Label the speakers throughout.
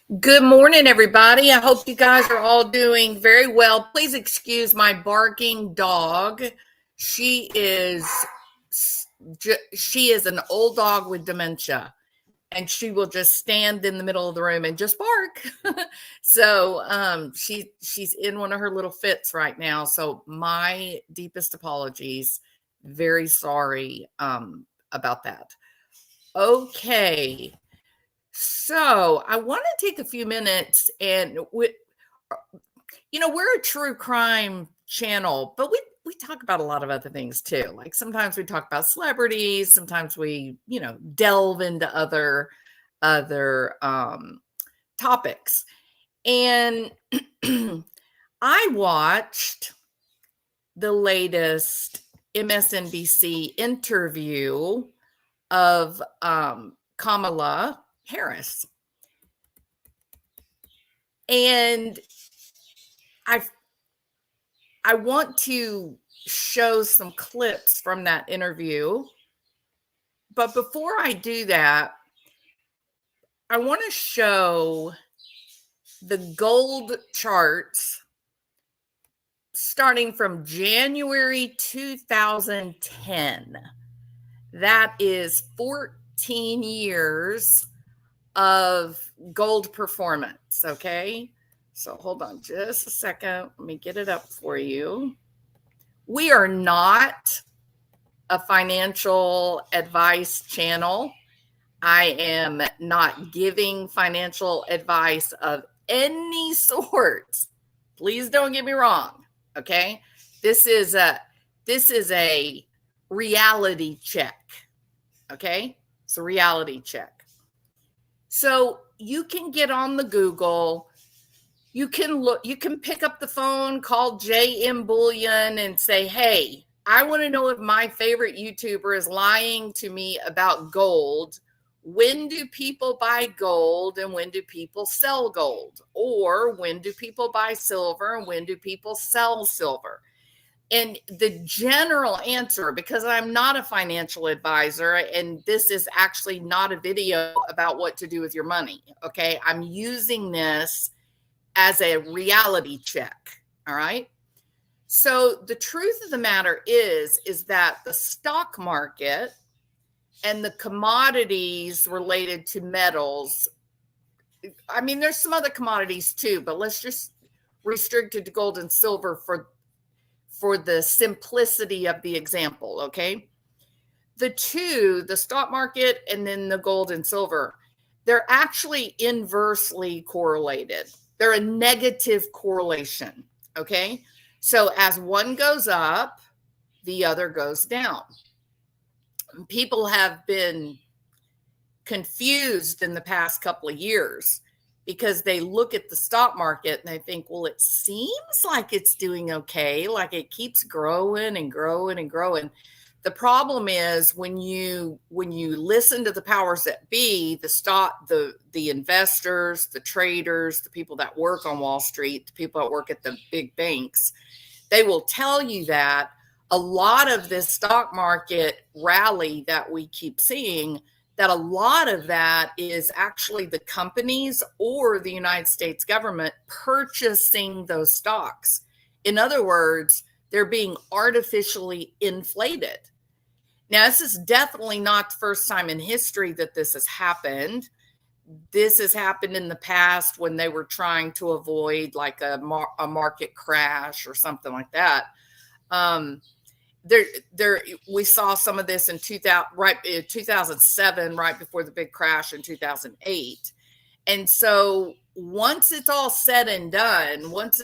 Speaker 1: Good morning, everybody. I hope you guys are all doing very well. Please excuse my barking dog. She is she is an old dog with dementia, and she will just stand in the middle of the room and just bark. So she's in one of her little fits right now. So my deepest apologies. Very sorry about that. Okay. So I want to take a few minutes and we're a true crime channel, but we talk about a lot of other things too. Like sometimes we talk about celebrities, sometimes we, delve into other topics. And I watched the latest MSNBC interview of Kamala Harris. And I want to show some clips from that interview. But before I do that, I want to show the gold charts starting from January 2010. That is 14 years of gold performance. Okay. So hold on just a second. Let me get it up for you. We are not a financial advice channel. I am not giving financial advice of any sort. Please don't get me wrong. Okay. This is a reality check. Okay. It's a reality check. So you can get on the Google, you can pick up the phone, call JM Bullion and say, hey, I want to know if my favorite YouTuber is lying to me about gold. When do people buy gold and when do people sell gold? Or when do people buy silver and when do people sell silver? And the general answer, because I'm not a financial advisor, and this is actually not a video about what to do with your money, okay? I'm using this as a reality check, all right? So the truth of the matter is that the stock market and the commodities related to metals, I mean, there's some other commodities too, but let's just restrict it to gold and silver for the simplicity of the example, okay? The stock market and then the gold and silver, they're actually inversely correlated. They're a negative correlation, okay? So as one goes up, the other goes down. People have been confused in the past couple of years because they look at the stock market and they think, well, it seems like it's doing okay, like it keeps growing and growing and growing. The problem is when you listen to the powers that be, the investors, the traders, the people that work on Wall Street, the people that work at the big banks, they will tell you that a lot of this stock market rally that we keep seeing, that a lot of that is actually the companies or the United States government purchasing those stocks. In other words, they're being artificially inflated. Now, this is definitely not the first time in history that this has happened. This has happened in the past when they were trying to avoid like a market crash or something like that. We saw some of this in 2007, right before the big crash in 2008. And so once it's all said and done, once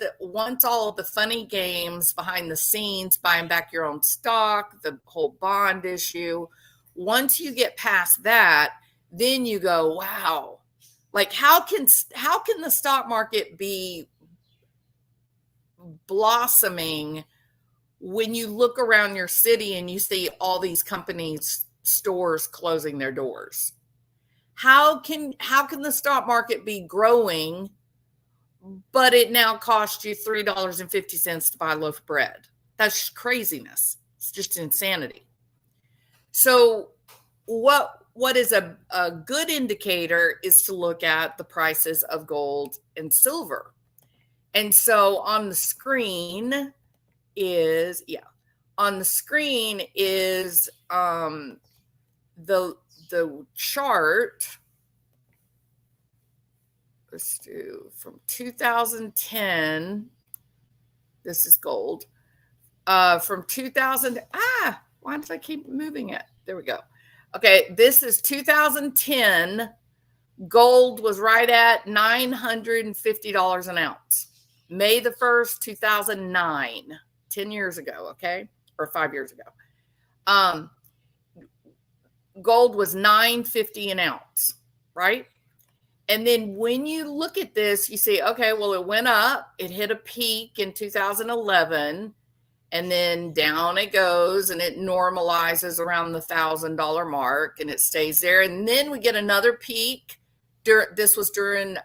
Speaker 1: all of the funny games behind the scenes, buying back your own stock, the whole bond issue, once you get past that, then you go, wow, like how can the stock market be blossoming when you look around your city and you see all these companies, stores closing their doors? How can the stock market be growing, but it now costs you $3.50 to buy a loaf of bread? That's craziness. It's just insanity. So what what is a good indicator is to look at the prices of gold and silver. And so on the screen is, on the screen is the chart. Let's do from 2010. This is gold. From 2000. Why did I keep moving it? There we go. Okay, this is 2010. Gold was right at $950 an ounce. May the 1st, 2009, 10 years ago, okay? Or 5 years ago. Gold was $950 an ounce, right? And then when you look at this, you see, okay, well, it went up. It hit a peak in 2011, and then down it goes, and it normalizes around the $1,000 mark, and it stays there. And then we get another peak. This was during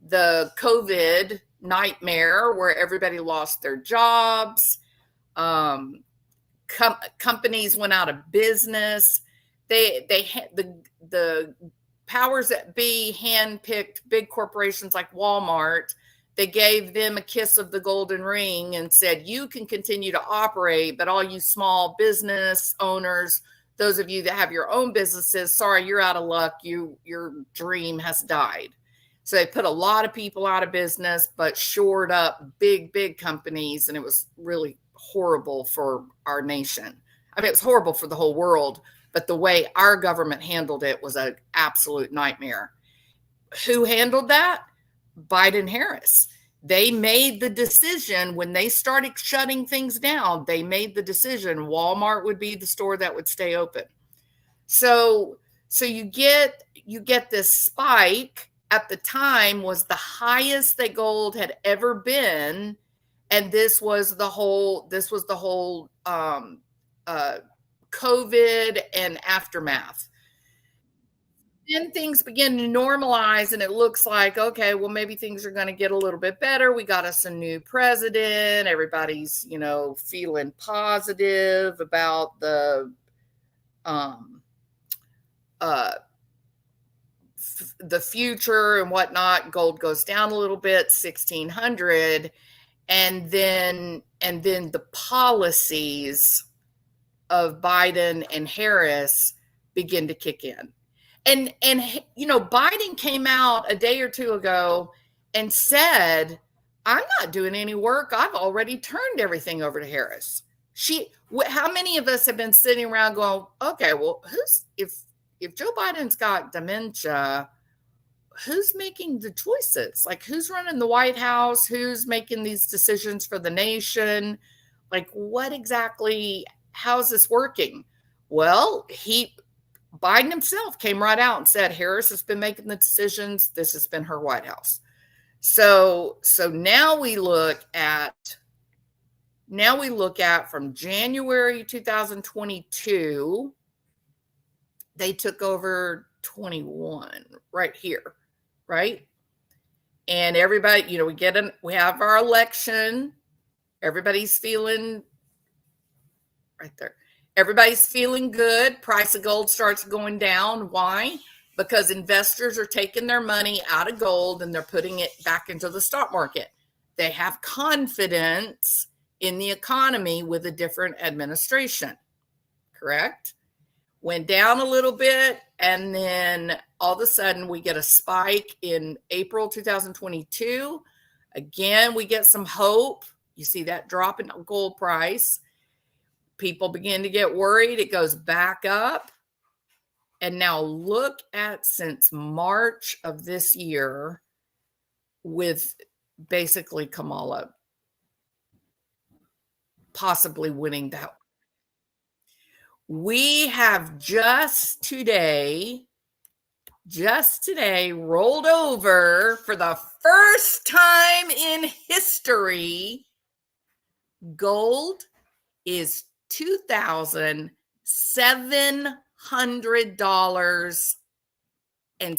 Speaker 1: the COVID nightmare where everybody lost their jobs. Companies went out of business. The powers that be handpicked big corporations like Walmart. They gave them a kiss of the golden ring and said, you can continue to operate, but all you small business owners, those of you that have your own businesses, sorry, you're out of luck. Your dream has died. So they put a lot of people out of business, but shored up big companies. And it was really horrible for our nation. I mean, it was horrible for the whole world, but the way our government handled it was an absolute nightmare. Who handled that? Biden Harris. They made the decision when they started shutting things down. They made the decision Walmart would be the store that would stay open. So you get this spike. At the time was the highest that gold had ever been, and this was the whole COVID and aftermath. Then things begin to normalize, and it looks like, okay, well, maybe things are going to get a little bit better. We got us a new president. Everybody's, feeling positive about the future and whatnot. Gold goes down a little bit, 1,600, and then the policies of Biden and Harris begin to kick in. And Biden came out a day or two ago and said, I'm not doing any work. I've already turned everything over to Harris. How many of us have been sitting around going, okay, well, if Joe Biden's got dementia, who's making the choices? Like, who's running the White House? Who's making these decisions for the nation? Like, what exactly, how's this working? Well, Biden himself came right out and said, Harris has been making the decisions. This has been her White House. So now we look at from January 2022, they took over 21 right here, right? And everybody, we have our election. Everybody's feeling right there. Everybody's feeling good. Price of gold starts going down. Why? Because investors are taking their money out of gold and they're putting it back into the stock market. They have confidence in the economy with a different administration, correct? Went down a little bit, and then all of a sudden we get a spike in April 2022. Again, we get some hope. You see that drop in gold price. People begin to get worried. It goes back up. And now look at since March of this year with basically Kamala possibly winning that. We have just today rolled over for the first time in history. Gold is $2,700 and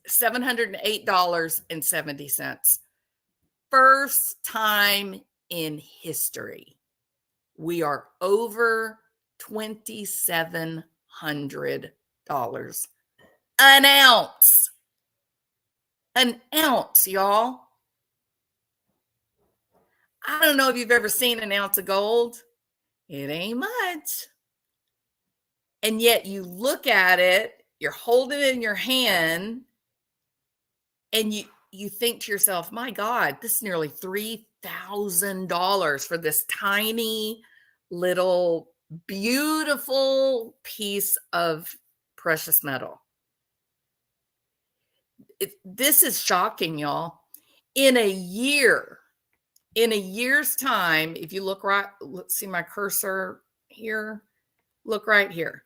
Speaker 1: $708.70. First time in history. We are over $2,700. An ounce. An ounce, y'all. I don't know if you've ever seen an ounce of gold. It ain't much. And yet you look at it, you're holding it in your hand, and you think to yourself, my God, this is nearly $3,000 for this tiny little beautiful piece of precious metal. This is shocking, y'all. In a year's time, if you look right, let's see my cursor here, look right here.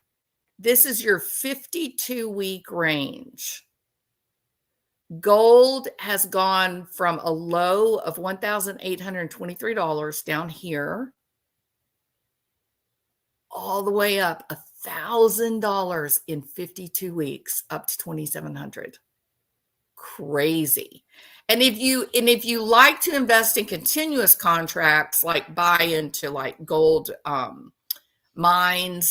Speaker 1: This is your 52-week range. Gold has gone from a low of $1,823 down here all the way up $1,000 in 52 weeks up to 2,700. Crazy. And if you like to invest in continuous contracts, like buy into like gold mining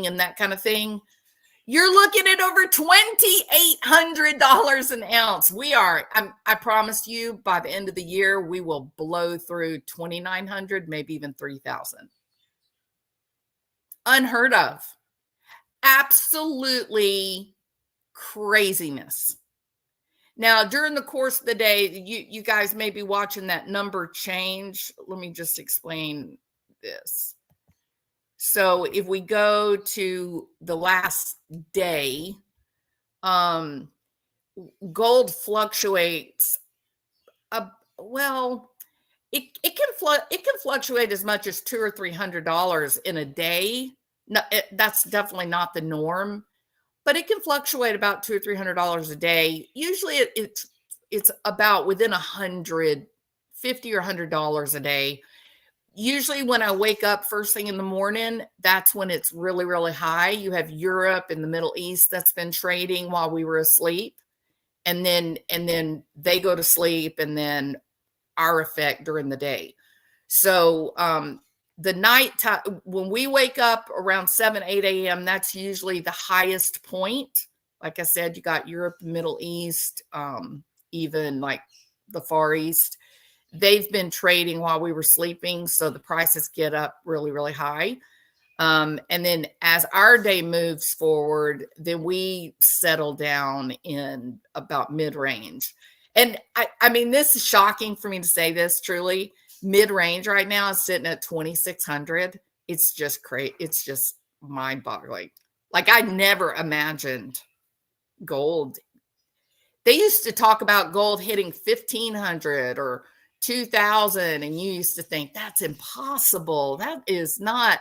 Speaker 1: and that kind of thing, you're looking at over $2,800 an ounce. I promise you, by the end of the year, we will blow through 2,900, maybe even 3,000. Unheard of. Absolutely craziness. Now, during the course of the day, you guys may be watching that number change. Let me just explain this. So if we go to the last day, gold fluctuates. It can fluctuate as much as $200 or $300 in a day. No, that's definitely not the norm, but it can fluctuate about $200 or $300 a day. Usually, it's about within $150 or $100 a day. Usually when I wake up first thing in the morning, that's when it's really, really high. You have Europe and the Middle East that's been trading while we were asleep. And then they go to sleep, and then our effect during the day. So the night time, when we wake up around 7, 8 a.m., that's usually the highest point. Like I said, you got Europe, Middle East, even like the Far East. They've been trading while we were sleeping, so the prices get up really, really high. And then as our day moves forward, then we settle down in about mid-range. And I mean, this is shocking for me to say this, truly. Mid-range right now is sitting at 2,600. It's just crazy. It's just mind-boggling. Like, I never imagined gold. They used to talk about gold hitting 1,500 or 2,000, and you used to think that's impossible. That is not,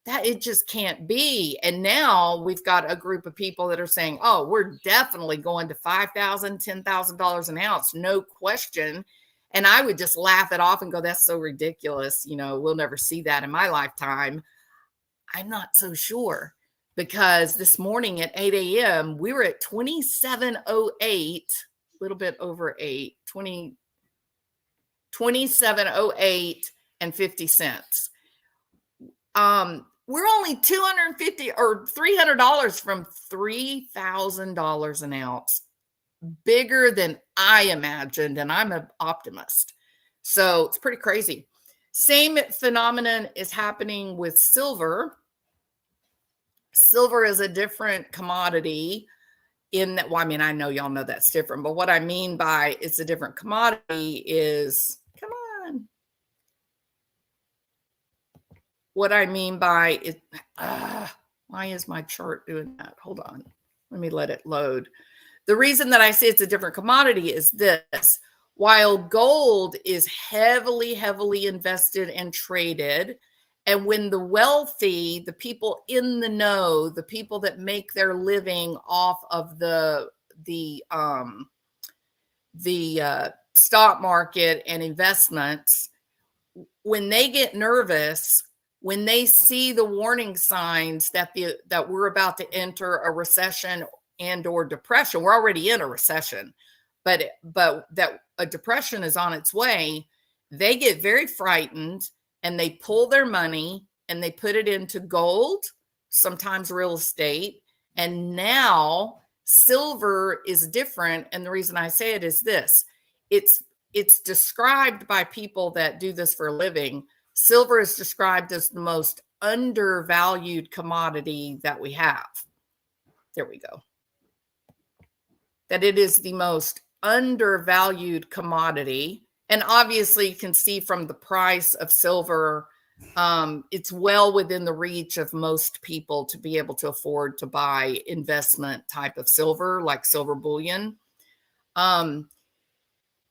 Speaker 1: that it just can't be. And now we've got a group of people that are saying, oh, we're definitely going to $5,000, $10,000 an ounce, no question. And I would just laugh it off and go, that's so ridiculous. You know, we'll never see that in my lifetime. I'm not so sure, because this morning at 8 a.m., we were at 2708, a little bit over 2708 and 50 cents. We're only $250 or $300 from $3,000 an ounce, bigger than I imagined, and I'm an optimist. So it's pretty crazy. Same phenomenon is happening with silver. Silver is a different commodity in that, well, I mean, I know y'all know that's different, but what I mean by it's a different commodity is, come on. What I mean by it, why is my chart doing that? Hold on. Let me let it load. The reason that I say it's a different commodity is this. While gold is heavily, heavily invested and traded, and when the wealthy, the people in the know, the people that make their living off of the stock market and investments, when they get nervous, when they see the warning signs that we're about to enter a recession and or depression, we're already in a recession, but that a depression is on its way, they get very frightened and they pull their money and they put it into gold, sometimes real estate, And now silver is different. And the reason I say it is this: it's described by people that do this for a living. Silver is described as the most undervalued commodity that we have. There we go. That it is the most undervalued commodity. And obviously you can see from the price of silver, it's well within the reach of most people to be able to afford to buy investment type of silver, like silver bullion.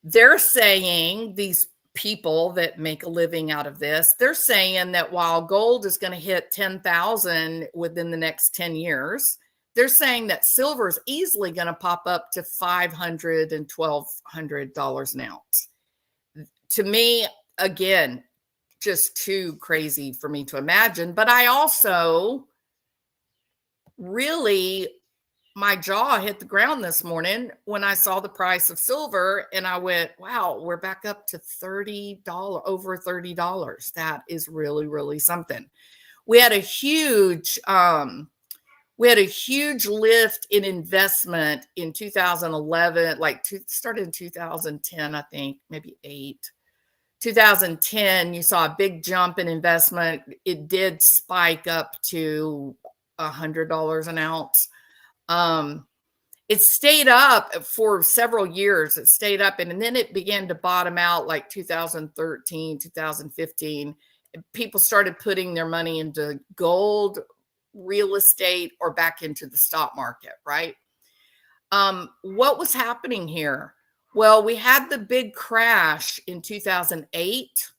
Speaker 1: They're saying, these people that make a living out of this, they're saying that while gold is going to hit 10,000 within the next 10 years, they're saying that silver is easily going to pop up to $500 and $1,200 an ounce. To me, again, just too crazy for me to imagine. But I also really, my jaw hit the ground this morning when I saw the price of silver, and I went, wow, we're back up to $30, over $30. That is really, really something. We had a huge lift in investment in 2011, started in 2010, I think, maybe 8. 2010, you saw a big jump in investment. It did spike up to $100 an ounce. It stayed up for several years. It stayed up, and then it began to bottom out like 2013, 2015. People started putting their money into gold, real estate, or back into the stock market, right? What was happening here? Well, we had the big crash in 2008,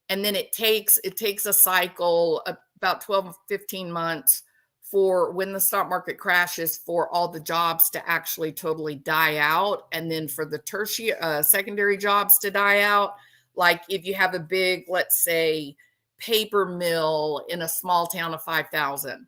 Speaker 1: and then it takes a cycle, about 12, 15 months for when the stock market crashes, for all the jobs to actually totally die out, and then for the tertiary, secondary jobs to die out. Like if you have a big, let's say, paper mill in a small town of 5,000,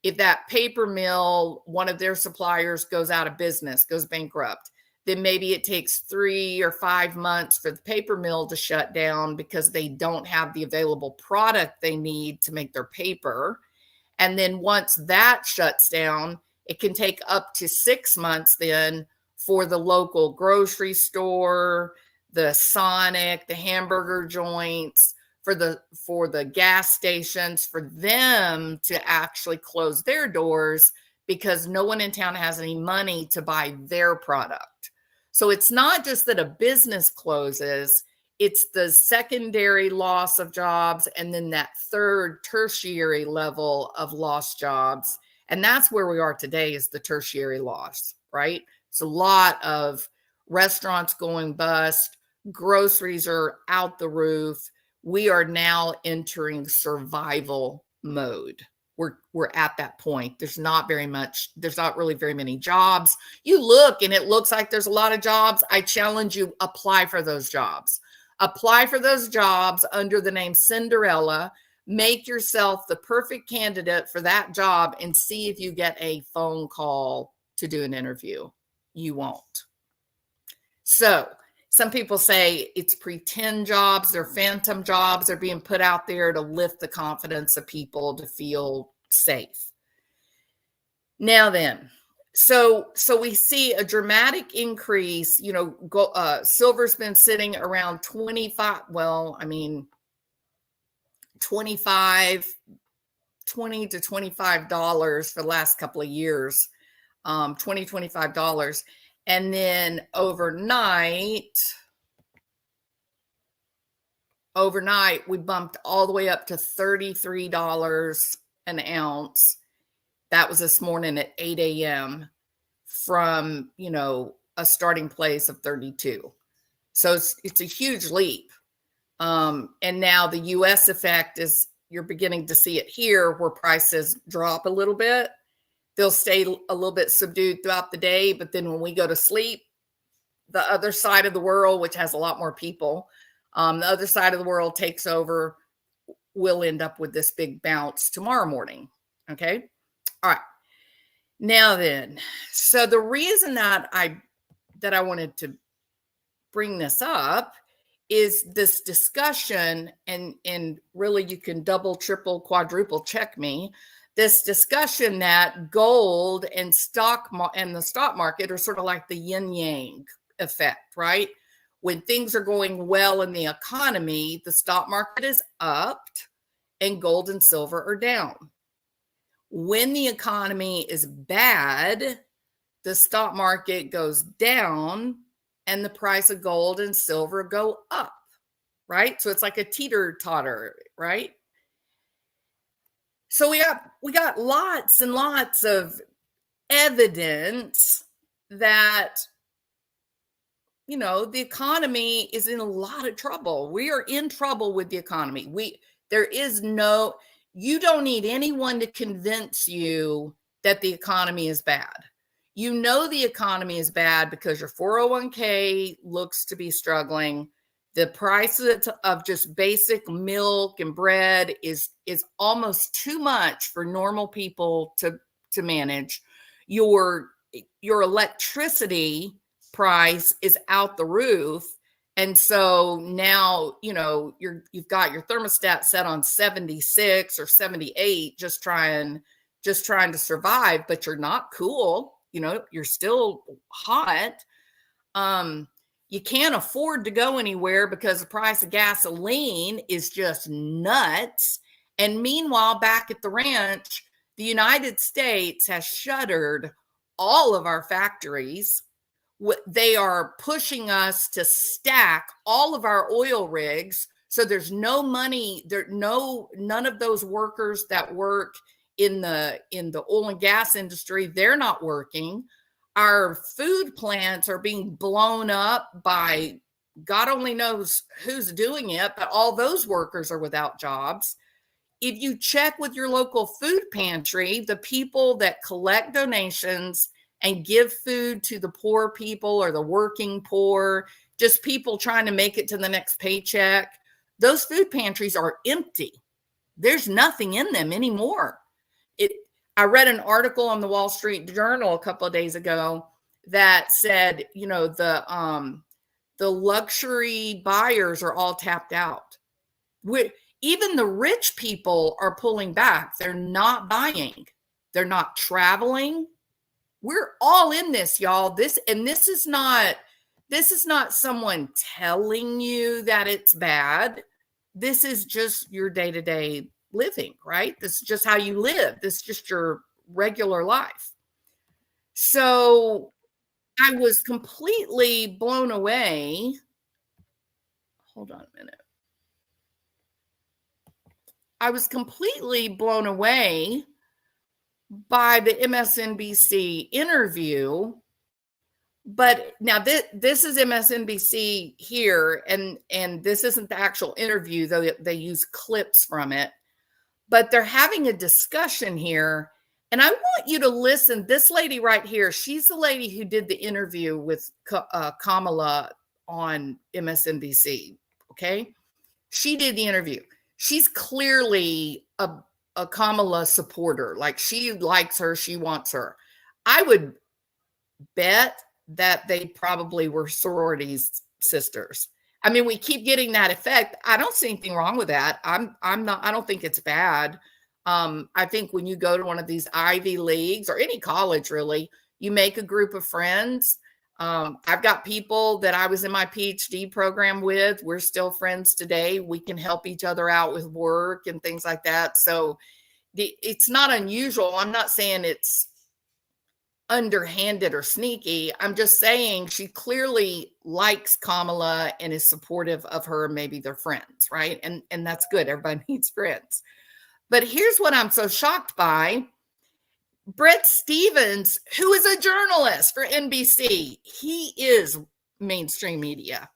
Speaker 1: if that paper mill, one of their suppliers goes out of business, goes bankrupt, then maybe it takes 3 or 5 months for the paper mill to shut down because they don't have the available product they need to make their paper. And then once that shuts down, it can take up to 6 months then for the local grocery store, the Sonic, the hamburger joints, for the gas stations, for them to actually close their doors because no one in town has any money to buy their product. So it's not just that a business closes, it's the secondary loss of jobs, and then that third tertiary level of lost jobs. And that's where we are today, is the tertiary loss, right? It's a lot of restaurants going bust, groceries are out the roof. We are now entering survival mode. We're at that point. There's not really very many jobs. You look and it looks like there's a lot of jobs. I challenge you, apply for those jobs. Apply for those jobs under the name Cinderella. Make yourself the perfect candidate for that job and see if you get a phone call to do an interview. You won't. So some people say it's pretend jobs, they're phantom jobs, they're being put out there to lift the confidence of people to feel safe. Now then, so we see a dramatic increase. Silver's been sitting around 25, $20 to $25 for the last couple of years, $25. And then overnight, we bumped all the way up to $33 an ounce. That was this morning at 8 a.m. from, a starting place of 32. So it's a huge leap. And now the U.S. effect is, you're beginning to see it here, where prices drop a little bit. They'll stay a little bit subdued throughout the day, but then when we go to sleep, the other side of the world, which has a lot more people, the other side of the world takes over. We'll end up with this big bounce tomorrow morning. Okay. All right. Now then, so the reason that I wanted to bring this up is this discussion, and really you can double, triple, quadruple check me, this discussion that gold and the stock market are sort of like the yin yang effect, right? When things are going well in the economy, the stock market is up and gold and silver are down. When the economy is bad, the stock market goes down and the price of gold and silver go up, right? So it's like a teeter-totter, right? So we got lots and lots of evidence that, you know, the economy is in a lot of trouble. We are in trouble with the economy. You don't need anyone to convince you that the economy is bad. You know the economy is bad because your 401k looks to be struggling. The price of just basic milk and bread is almost too much for normal people to manage. Your electricity price is out the roof. And so now, you know, you've got your thermostat set on 76 or 78, just trying to survive, but you're not cool. You know, you're still hot. You can't afford to go anywhere because the price of gasoline is just nuts. And meanwhile, back at the ranch, the United States has shuttered all of our factories. They are pushing us to stack all of our oil rigs. So there's no money, none of those workers that work in the oil and gas industry, they're not working. Our food plants are being blown up by God only knows who's doing it, but all those workers are without jobs. If you check with your local food pantry, the people that collect donations and give food to the poor people or the working poor, just people trying to make it to the next paycheck, those food pantries are empty. There's nothing in them anymore. I read an article on the Wall Street Journal a couple of days ago that said, you know, the luxury buyers are all tapped out. Even the rich people are pulling back. They're not buying. They're not traveling. We're all in this, y'all. This is not someone telling you that it's bad. This is just your day-to-day living, right? This is just how you live. This is just your regular life. So I was completely blown away. Hold on a minute. I was completely blown away by the MSNBC interview. But now this is MSNBC here, and this isn't the actual interview, though they use clips from it. But they're having a discussion here, and I want you to listen. This lady right here, she's the lady who did the interview with Kamala on MSNBC, okay? She did the interview. She's clearly a Kamala supporter. Like, she likes her, she wants her. I would bet that they probably were sororities sisters. I mean, we keep getting that effect. I don't see anything wrong with that. I don't think it's bad. I think when you go to one of these Ivy Leagues or any college, really, you make a group of friends. I've got people that I was in my PhD program with. We're still friends today. We can help each other out with work and things like that. So it's not unusual. I'm not saying it's underhanded or sneaky. I'm just saying she clearly likes Kamala and is supportive of her. Maybe they're friends, right? And that's good. Everybody needs friends. But here's what I'm so shocked by. Bret Stephens, who is a journalist for NBC, he is mainstream media.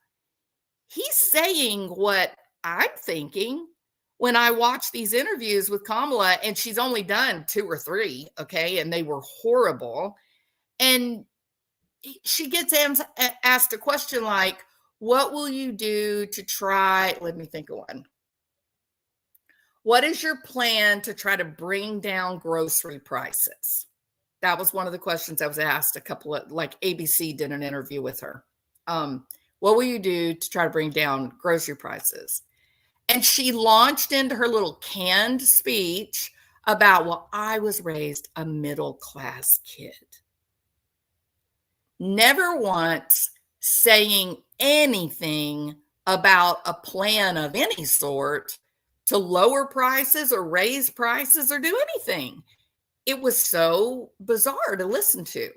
Speaker 1: He's saying what I'm thinking when I watch these interviews with Kamala, and she's only done 2 or 3, okay, and they were horrible. And she gets asked a question like, what will you do to try, let me think of one. What is your plan to try to bring down grocery prices? That was one of the questions I was asked. Like ABC did an interview with her. What will you do to try to bring down grocery prices? And she launched into her little canned speech about, well, I was raised a middle class kid. Never once saying anything about a plan of any sort to lower prices or raise prices or do anything. It was so bizarre to listen to.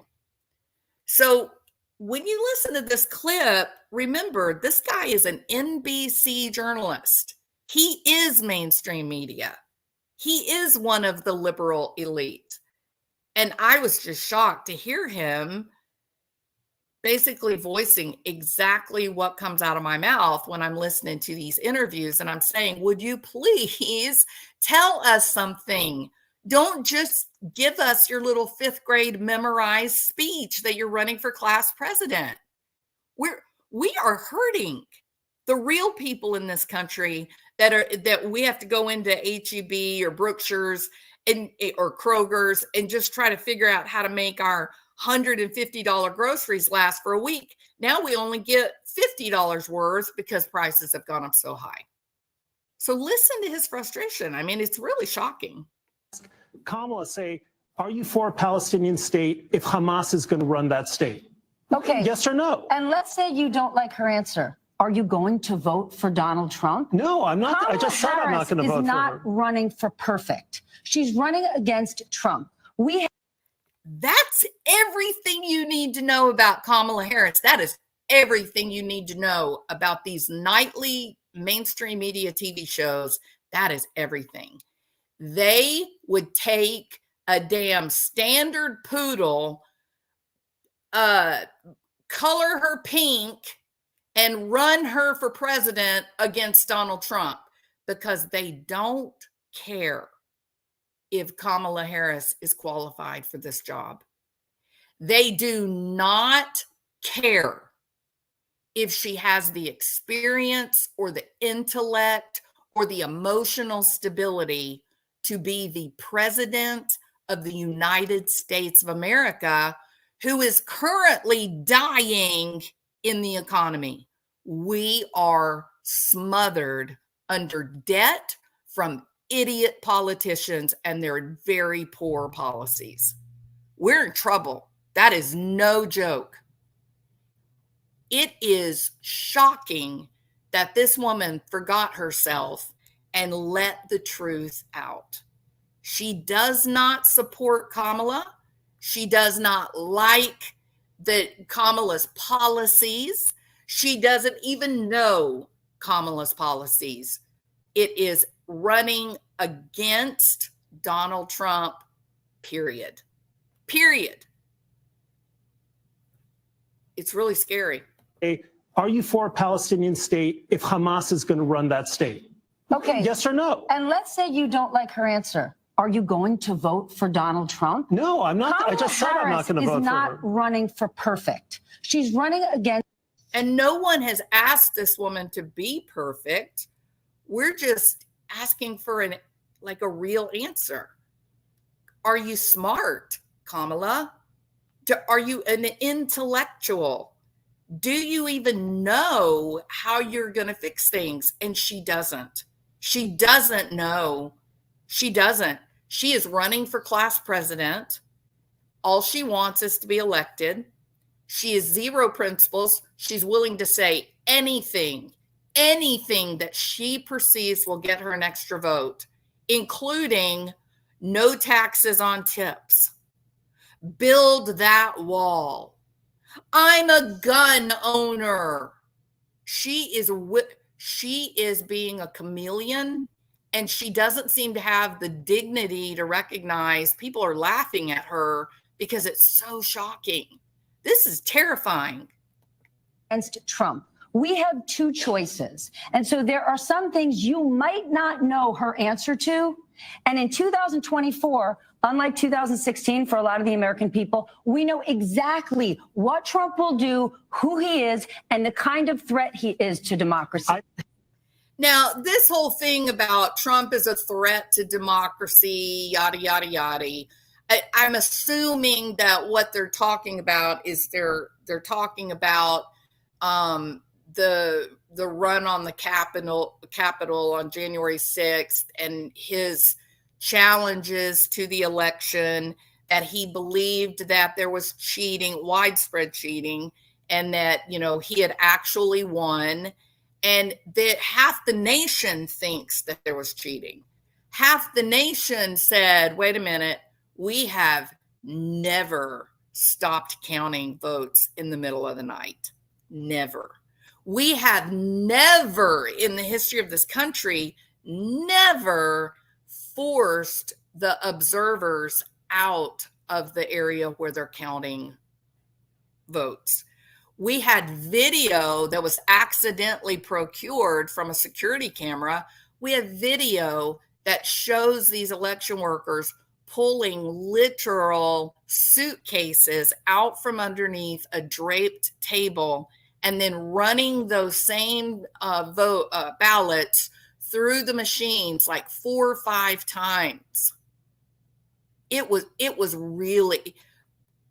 Speaker 1: So when you listen to this clip, remember, this guy is an NBC journalist. He is mainstream media. He is one of the liberal elite. And I was just shocked to hear him basically voicing exactly what comes out of my mouth when I'm listening to these interviews. And I'm saying, would you please tell us something? Don't just give us your little fifth grade memorized speech that you're running for class president. We are hurting the real people in this country that we have to go into HEB or Brookshire's or Kroger's and just try to figure out how to make our $150 groceries last for a week. Now we only get $50 worth because prices have gone up so high. So listen to his frustration. I mean, it's really shocking.
Speaker 2: Kamala say, are you for a Palestinian state if Hamas is going to run that state?
Speaker 3: Okay.
Speaker 2: Yes or no?
Speaker 3: And let's say you don't like her answer. Are you going to vote for Donald Trump?
Speaker 2: No, I'm not.
Speaker 3: Kamala
Speaker 2: I just said I'm not going to vote for her.
Speaker 3: She's not running for perfect. She's running against Trump.
Speaker 1: That's everything you need to know about Kamala Harris. That is everything you need to know about these nightly mainstream media TV shows. That is everything. They would take a damn standard poodle, color her pink, and run her for president against Donald Trump because they don't care if Kamala Harris is qualified for this job. They do not care if she has the experience or the intellect or the emotional stability to be the president of the United States of America, who is currently dying in the economy. We are smothered under debt from idiot politicians and their very poor policies. We're in trouble. That is no joke. It is shocking that this woman forgot herself and let the truth out. She does not support Kamala. She does not like Kamala's policies. She doesn't even know Kamala's policies. It is running against Donald Trump, period. Period. It's really scary.
Speaker 2: Are you for a Palestinian state if Hamas is going to run that state?
Speaker 3: Okay.
Speaker 2: Yes or no?
Speaker 3: And let's say you don't like her answer. Are you going to vote for Donald Trump?
Speaker 2: No, I'm not.
Speaker 3: Kamala
Speaker 2: I just said I'm not going to vote for her.
Speaker 3: She's not running for perfect. She's running against.
Speaker 1: And no one has asked this woman to be perfect. We're just asking for a real answer. Are you smart, Kamala? Are you an intellectual? Do you even know how you're going to fix things? And she doesn't. She doesn't know. She doesn't. She is running for class president. All she wants is to be elected. She has zero principles. She's willing to say anything that she perceives will get her an extra vote, including no taxes on tips. Build that wall. I'm a gun owner. She is being a chameleon, and she doesn't seem to have the dignity to recognize people are laughing at her because it's so shocking. This is terrifying.
Speaker 3: Against Trump. We have two choices. And so there are some things you might not know her answer to. And in 2024, unlike 2016 for a lot of the American people, we know exactly what Trump will do, who he is, and the kind of threat he is to democracy.
Speaker 1: Now, this whole thing about Trump is a threat to democracy, yada, yada, yada. I'm assuming that what they're talking about is they're talking about the run on the Capitol on January 6th and his challenges to the election, that he believed that there was cheating, widespread cheating, and that, he had actually won, and that half the nation thinks that there was cheating. Half the nation said, wait a minute, we have never stopped counting votes in the middle of the night. Never. We have never in the history of this country, never forced the observers out of the area where they're counting votes. We had video that was accidentally procured from a security camera. We have video that shows these election workers pulling literal suitcases out from underneath a draped table and then running those same ballots through the machines like 4 or 5 times. It was really,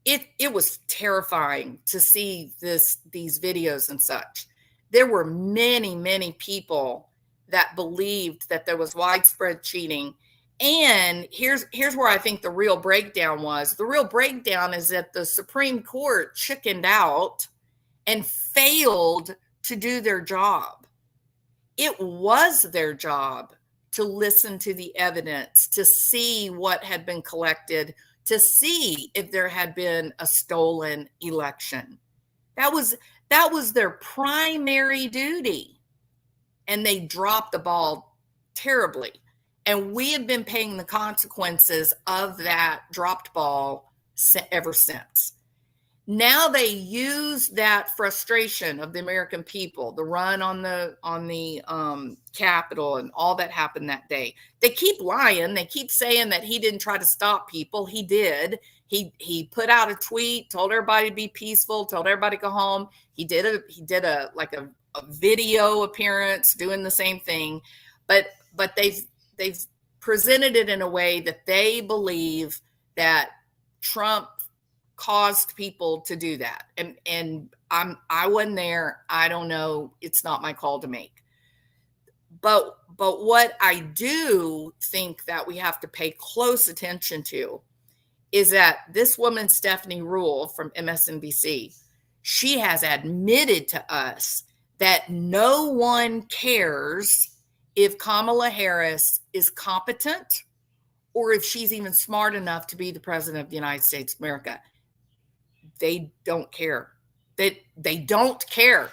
Speaker 1: it was terrifying to see these videos and such. There were many, many people that believed that there was widespread cheating. And here's where I think the real breakdown was. The real breakdown is that the Supreme Court chickened out and failed to do their job. It was their job to listen to the evidence, to see what had been collected, to see if there had been a stolen election. That was their primary duty. And they dropped the ball terribly. And we have been paying the consequences of that dropped ball ever since. Now they use that frustration of the American people, the run on the Capitol and all that happened that day. They keep lying. They keep saying that he didn't try to stop people. He did. He put out a tweet, told everybody to be peaceful, told everybody to go home. He did a video appearance doing the same thing, but they've presented it in a way that they believe that Trump caused people to do that. And I wasn't there. I don't know. It's not my call to make. But what I do think that we have to pay close attention to is that this woman, Stephanie Rule from MSNBC, she has admitted to us that no one cares if Kamala Harris is competent or if she's even smart enough to be the president of the United States of America. They don't care. They don't care.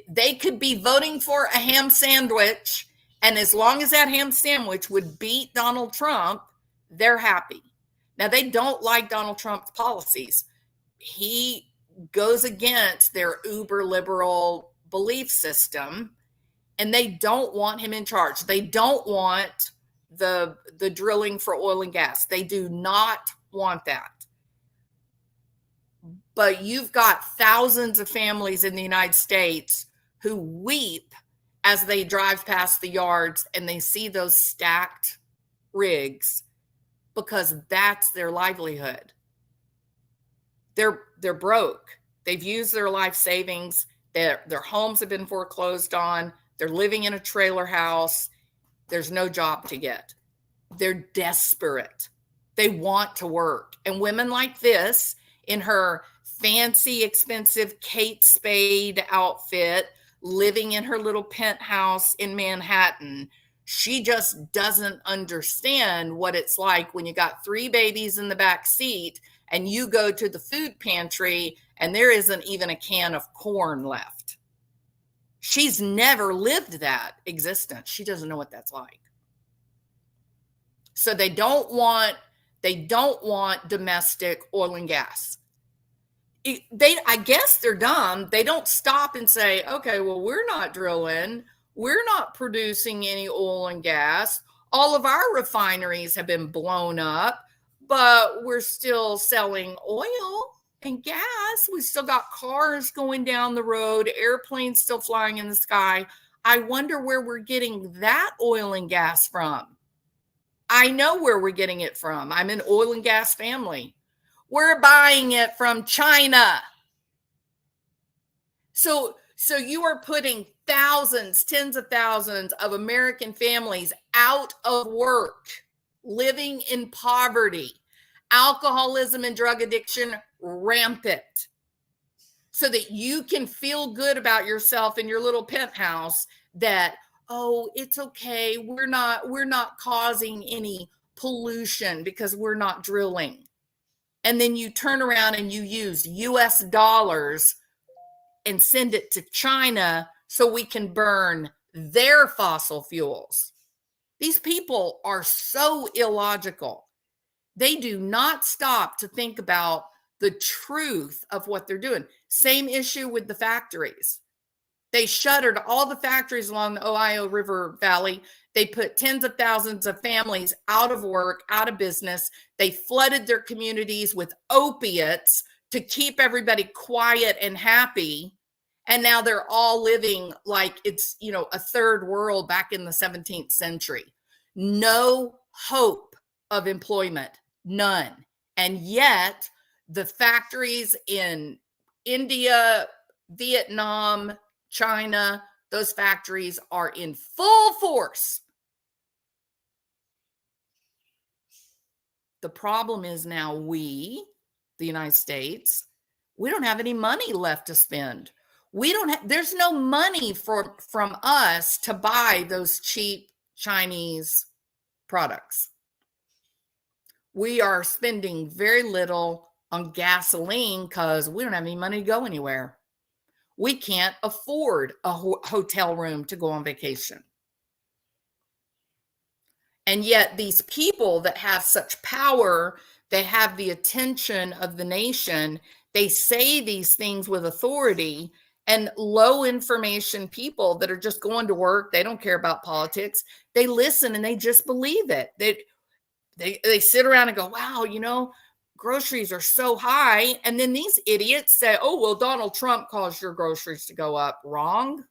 Speaker 1: They could be voting for a ham sandwich, and as long as that ham sandwich would beat Donald Trump, they're happy. Now, they don't like Donald Trump's policies. He goes against their uber liberal belief system, and they don't want him in charge. They don't want the drilling for oil and gas. They do not want that. But you've got thousands of families in the United States who weep as they drive past the yards and they see those stacked rigs, because that's their livelihood. They're broke. They've used their life savings. Their homes have been foreclosed on. They're living in a trailer house. There's no job to get. They're desperate. They want to work. And women like this, in her fancy, expensive Kate Spade outfit, living in her little penthouse in Manhattan, she just doesn't understand what it's like when you got 3 babies in the back seat and you go to the food pantry and there isn't even a can of corn left. She's never lived that existence. She doesn't know what that's like. So they don't want domestic oil and gas. I guess they're dumb. They don't stop and say, okay, well, we're not drilling. We're not producing any oil and gas. All of our refineries have been blown up, but we're still selling oil and gas. We still got cars going down the road, airplanes still flying in the sky. I wonder where we're getting that oil and gas from. I know where we're getting it from. I'm an oil and gas family. We're buying it from China. So you are putting thousands, tens of thousands of American families out of work living in poverty, alcoholism and drug addiction rampant, so that you can feel good about yourself in your little penthouse that, oh, it's okay, we're not causing any pollution because we're not drilling. And then you turn around and you use US dollars and send it to China so we can burn their fossil fuels. These people are so illogical. They do not stop to think about the truth of what they're doing. Same issue with the factories. They shuttered all the factories along the Ohio River Valley. They put tens of thousands of families out of work, out of business. They flooded their communities with opiates to keep everybody quiet and happy. And now they're all living like it's, a third world back in the 17th century. No hope of employment, none. And yet the factories in India, Vietnam, China, those factories are in full force. The problem is now we, the United States, we don't have any money left to spend. There's no money from us to buy those cheap Chinese products. We are spending very little on gasoline because we don't have any money to go anywhere. We can't afford a hotel room to go on vacation. And yet these people that have such power, they have the attention of the nation, they say these things with authority, and low information people that are just going to work, they don't care about politics, they listen and they just believe it. They sit around and go, wow, groceries are so high. And then these idiots say, oh, well, Donald Trump caused your groceries to go up. Wrong.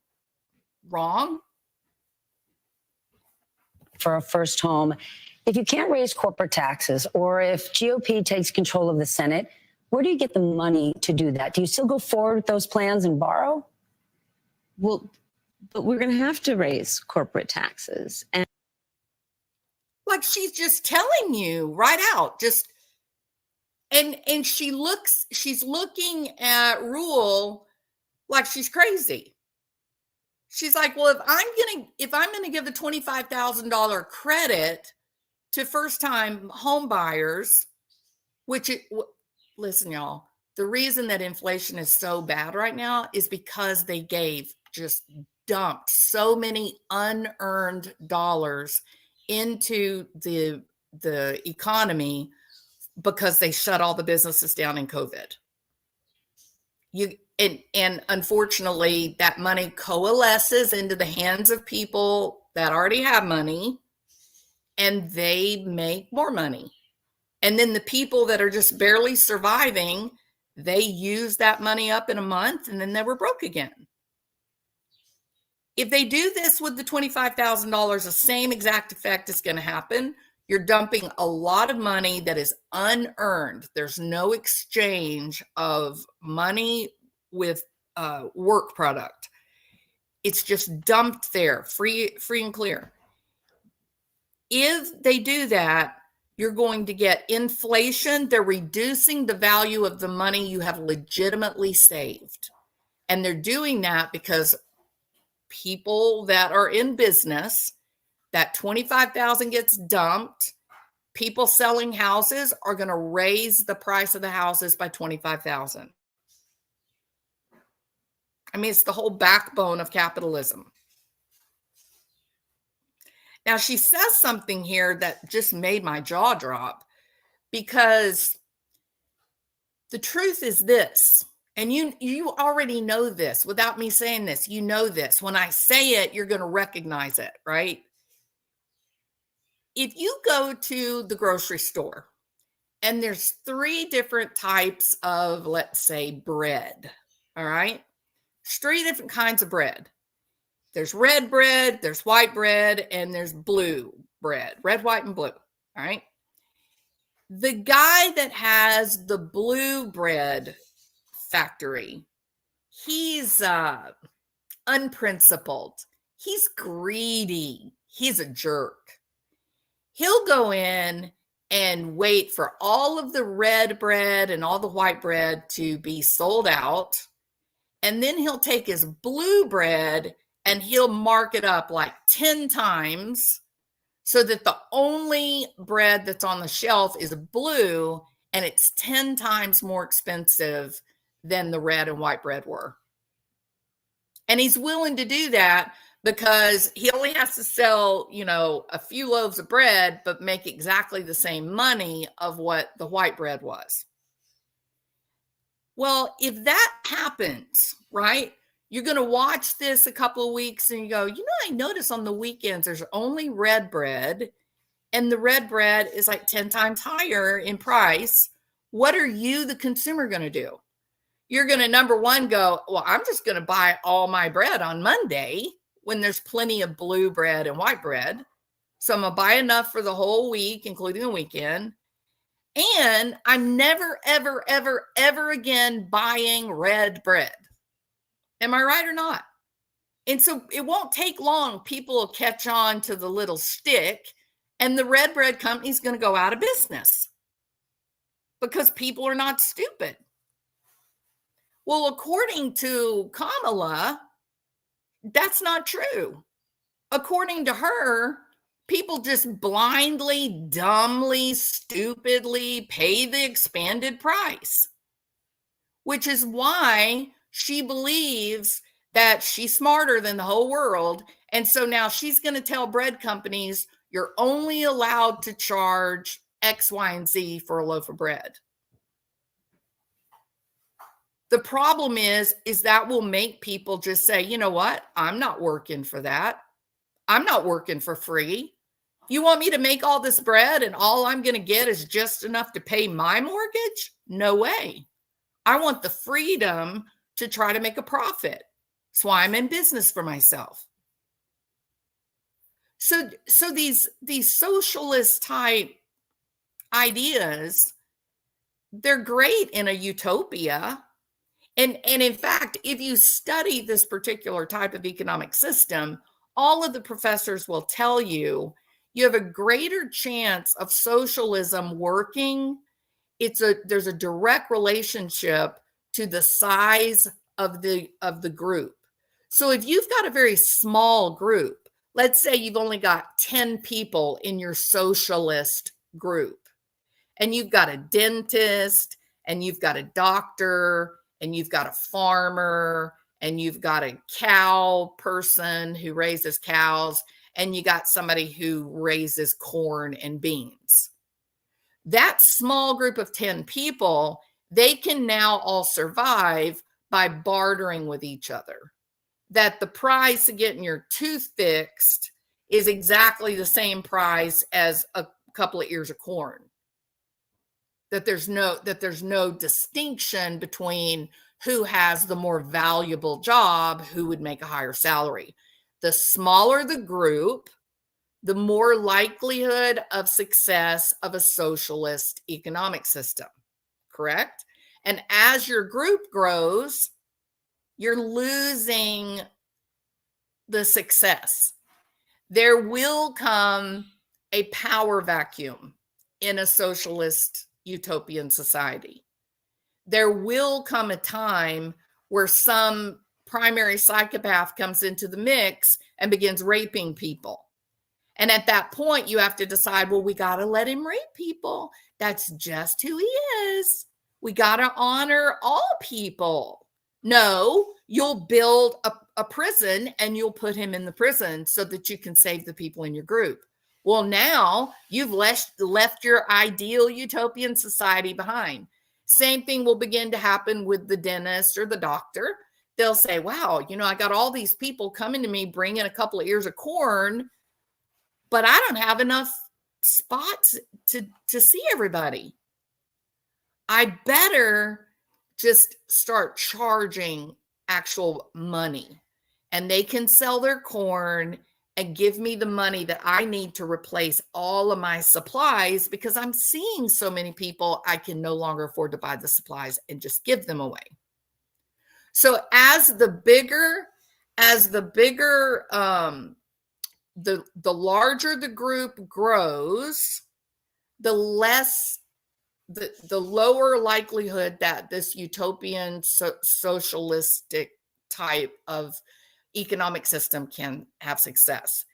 Speaker 3: For a first home, if you can't raise corporate taxes, or if GOP takes control of the Senate, where do you get the money to do that? Do you still go forward with those plans and borrow?
Speaker 4: Well, but we're going to have to raise corporate taxes. And
Speaker 1: like she's just telling you right out, and she's looking at Rule like she's crazy. She's like, well, if I'm gonna give a $25,000 credit to first-time home buyers, listen, y'all, the reason that inflation is so bad right now is because they just dumped so many unearned dollars into the economy because they shut all the businesses down in COVID. And unfortunately, that money coalesces into the hands of people that already have money, and they make more money. And then the people that are just barely surviving, they use that money up in a month, and then they were broke again. If they do this with the $25,000, the same exact effect is going to happen. You're dumping a lot of money that is unearned. There's no exchange of money with work product. It's just dumped there, free and clear. If they do that, you're going to get inflation. They're reducing the value of the money you have legitimately saved. And they're doing that because people that are in business, that $25,000 gets dumped. People selling houses are going to raise the price of the houses by $25,000. I mean, it's the whole backbone of capitalism. Now, she says something here that just made my jaw drop, because the truth is this, and you already know this without me saying this. You know this. When I say it, you're going to recognize it, right? If you go to the grocery store and there's 3 different types of, let's say, bread, all right? There's 3 different kinds of bread. There's red bread, there's white bread, and there's blue bread, red, white, and blue, all right? The guy that has the blue bread factory, he's unprincipled. He's greedy. He's a jerk. he'll go in and wait for all of the red bread and all the white bread to be sold out. And then he'll take his blue bread and he'll mark it up like 10 times so that the only bread that's on the shelf is blue, and it's 10 times more expensive than the red and white bread were. And he's willing to do that because he only has to sell, a few loaves of bread, but make exactly the same money of what the white bread was. Well, if that happens, right, you're going to watch this a couple of weeks and you go, I notice on the weekends there's only red bread, and the red bread is like 10 times higher in price. What are you, the consumer, going to do? You're going to, number one, go, well, I'm just going to buy all my bread on Monday when there's plenty of blue bread and white bread. So I'm going to buy enough for the whole week, including the weekend. And I'm never, ever, ever, ever again buying red bread. Am I right or not? And so it won't take long. People will catch on to the little stick, and the red bread company is going to go out of business because people are not stupid. Well, according to Kamala, that's not true. According to her, people just blindly, dumbly, stupidly pay the expanded price, which is why she believes that she's smarter than the whole world. And so now she's going to tell bread companies, you're only allowed to charge X, Y, and Z for a loaf of bread. The problem is that will make people just say, you know what? I'm not working for that. I'm not working for free. You want me to make all this bread and all I'm going to get is just enough to pay my mortgage? No way. I want the freedom to try to make a profit. That's why I'm in business for myself. So these socialist type ideas, they're great in a utopia. And in fact, if you study this particular type of economic system, all of the professors will tell you you have a greater chance of socialism working. There's a direct relationship to the size of the group. So if you've got a very small group, let's say you've only got 10 people in your socialist group, and you've got a dentist, and you've got a doctor, and you've got a farmer, and you've got a cow person who raises cows, and you got somebody who raises corn and beans. That small group of 10 people, they can now all survive by bartering with each other. That the price of getting your tooth fixed is exactly the same price as a couple of ears of corn. That there's no distinction between who has the more valuable job, who would make a higher salary. The smaller the group, the more likelihood of success of a socialist economic system, correct? And as your group grows, you're losing the success. There will come a power vacuum in a socialist utopian society. There will come a time where some primary psychopath comes into the mix and begins raping people. And at that point, you have to decide, well, we got to let him rape people. That's just who he is. We got to honor all people. No, you'll build a prison and you'll put him in the prison so that you can save the people in your group. Well, now you've left your ideal utopian society behind. Same thing will begin to happen with the dentist or the doctor. They'll say, wow, I got all these people coming to me bringing a couple of ears of corn, but I don't have enough spots to see everybody. I better just start charging actual money, and they can sell their corn and give me the money that I need to replace all of my supplies, because I'm seeing so many people, I can no longer afford to buy the supplies and just give them away. So as the bigger the larger the group grows, the less the lower likelihood that this utopian socialistic type of economic system can have success.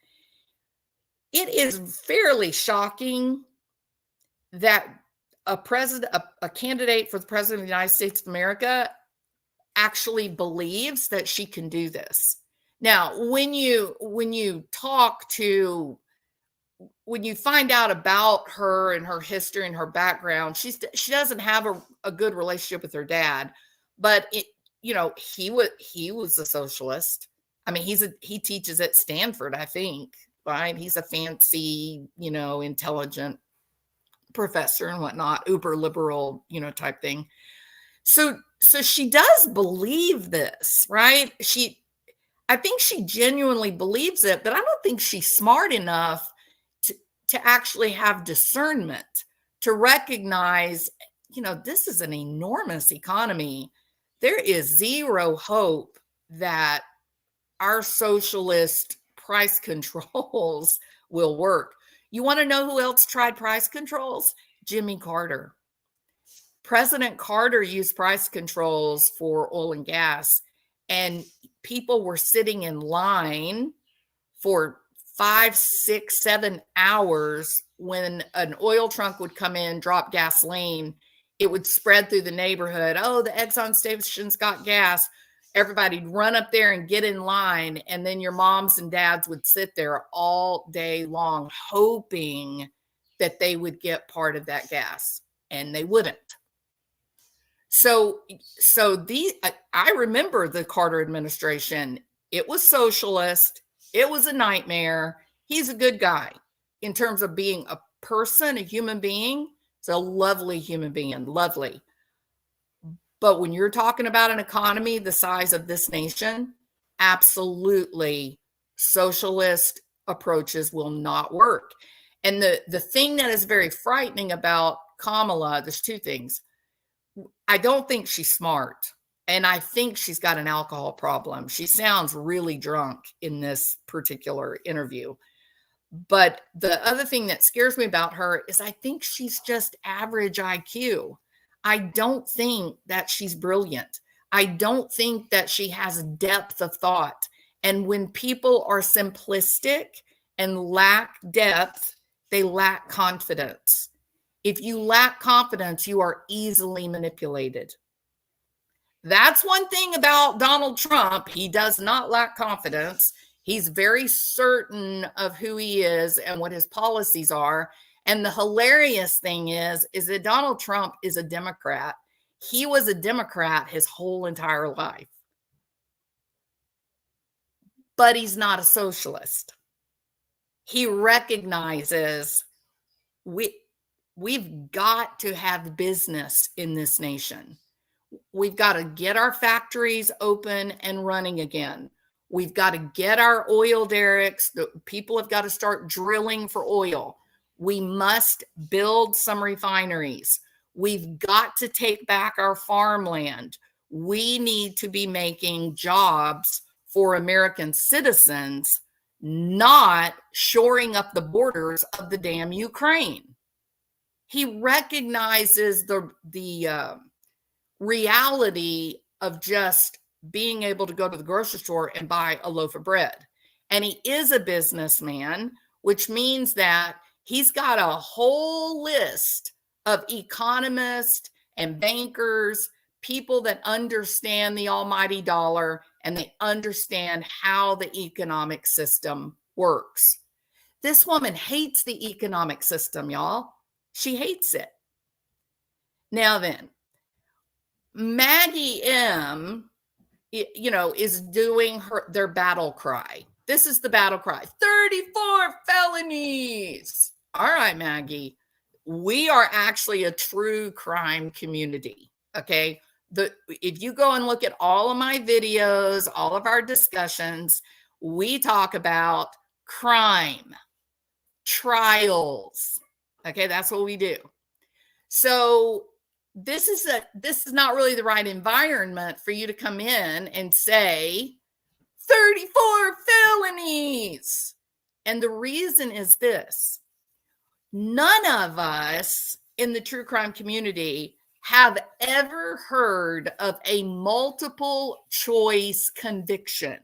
Speaker 1: It is fairly shocking that a candidate for the president of the United States of America actually believes that she can do this. Now, when you find out about her and her history and her background, she doesn't have a good relationship with her dad, but he was a socialist. I mean, he teaches at Stanford, I think, right? He's a fancy, intelligent professor and whatnot, uber liberal, type thing. So she does believe this, right? I think she genuinely believes it, but I don't think she's smart enough to actually have discernment, to recognize, this is an enormous economy. There is zero hope that our socialist price controls will work. You want to know who else tried price controls? Jimmy Carter. President Carter used price controls for oil and gas, and people were sitting in line for 5, 6, 7 hours. When an oil trunk would come in, drop gasoline, it would spread through the neighborhood. Oh, the Exxon station's got gas. Everybody'd run up there and get in line. And then your moms and dads would sit there all day long, hoping that they would get part of that gas, and they wouldn't. So I remember the Carter administration. It was socialist. It was a nightmare. He's a good guy in terms of being a person, a human being. He's a lovely human being, lovely. But when you're talking about an economy the size of this nation, absolutely socialist approaches will not work. And the thing that is very frightening about Kamala, there's two things. I don't think she's smart, and I think she's got an alcohol problem. She sounds really drunk in this particular interview. But the other thing that scares me about her is I think she's just average IQ. I don't think that she's brilliant. I don't think that she has depth of thought. And when people are simplistic and lack depth, they lack confidence. If you lack confidence, you are easily manipulated. That's one thing about Donald Trump. He does not lack confidence. He's very certain of who he is and what his policies are. And the hilarious thing is that Donald Trump is a Democrat. He was a Democrat his whole entire life. But he's not a socialist. He recognizes we've got to have business in this nation. We've got to get our factories open and running again. We've got to get our oil derricks. The people have got to start drilling for oil. We must build some refineries. We've got to take back our farmland. We need to be making jobs for American citizens, not shoring up the borders of the damn Ukraine. He recognizes the reality of just being able to go to the grocery store and buy a loaf of bread. And he is a businessman, which means that he's got a whole list of economists and bankers, people that understand the almighty dollar and they understand how the economic system works. This woman hates the economic system, y'all. She hates it. Now then, Maggie M, is doing their battle cry. This is the battle cry. 34 felonies. All right, Maggie. We are actually a true crime community. Okay. If you go and look at all of my videos, all of our discussions, we talk about crime, trials. Okay. That's what we do. So this is not really the right environment for you to come in and say 34 felonies. And the reason is this: none of us in the true crime community have ever heard of a multiple choice conviction.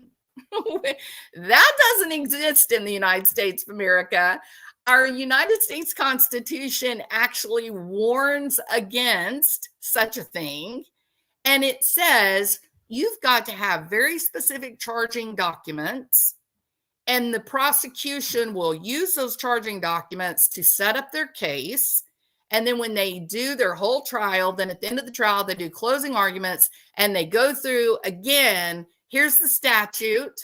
Speaker 1: That doesn't exist in the United States of America. Our United States Constitution actually warns against such a thing. And it says you've got to have very specific charging documents, and the prosecution will use those charging documents to set up their case. And then when they do their whole trial, then at the end of the trial, they do closing arguments and they go through again, here's the statute,